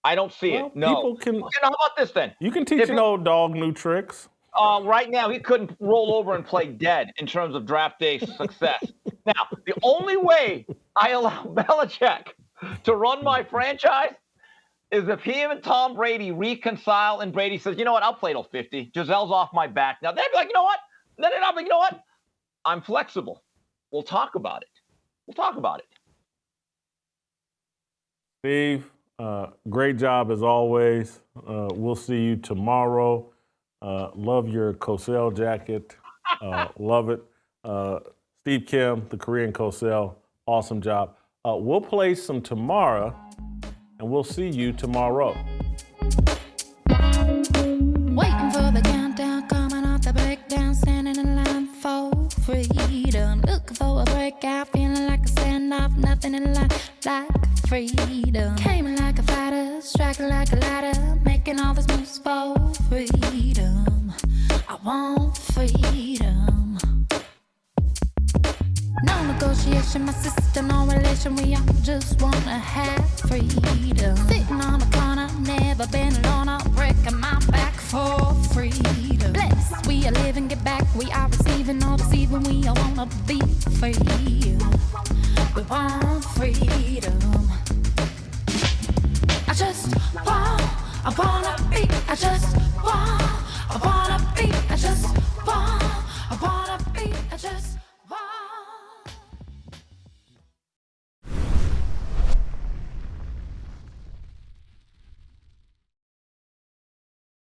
Speaker 8: I don't see it. No.
Speaker 2: People can,
Speaker 8: okay, now how about this then?
Speaker 2: You can teach an old dog new tricks.
Speaker 8: Right now, he couldn't roll over and play dead in terms of draft day success. Now, the only way I allow Belichick to run my franchise is if him and Tom Brady reconcile and Brady says, you know what, I'll play till 50. Gisele's off my back. Now, they'd be like, you know what? Then I'll be like, you know what? I'm flexible. We'll talk about it. We'll talk about it.
Speaker 2: Steve, great job as always. We'll see you tomorrow. Love your Cosell jacket. Love it. Steve Kim, the Korean Cosell, awesome job. We'll play some tomorrow, and we'll see you tomorrow.
Speaker 5: Waiting for the countdown, coming off the breakdown, standing in line for freedom. Looking for a breakout, feeling like a standoff, nothing in life like freedom. Came like a fighter, striking like a ladder, making all these moves for freedom. I want freedom. No negotiation, my sister, no relation. We all just wanna have freedom. Sitting on the corner, never been alone. I'm breaking my back for freedom. Blessed, we are living, get back. We are receiving, all deceiving. We all wanna be free. We want freedom. I wanna be. I wanna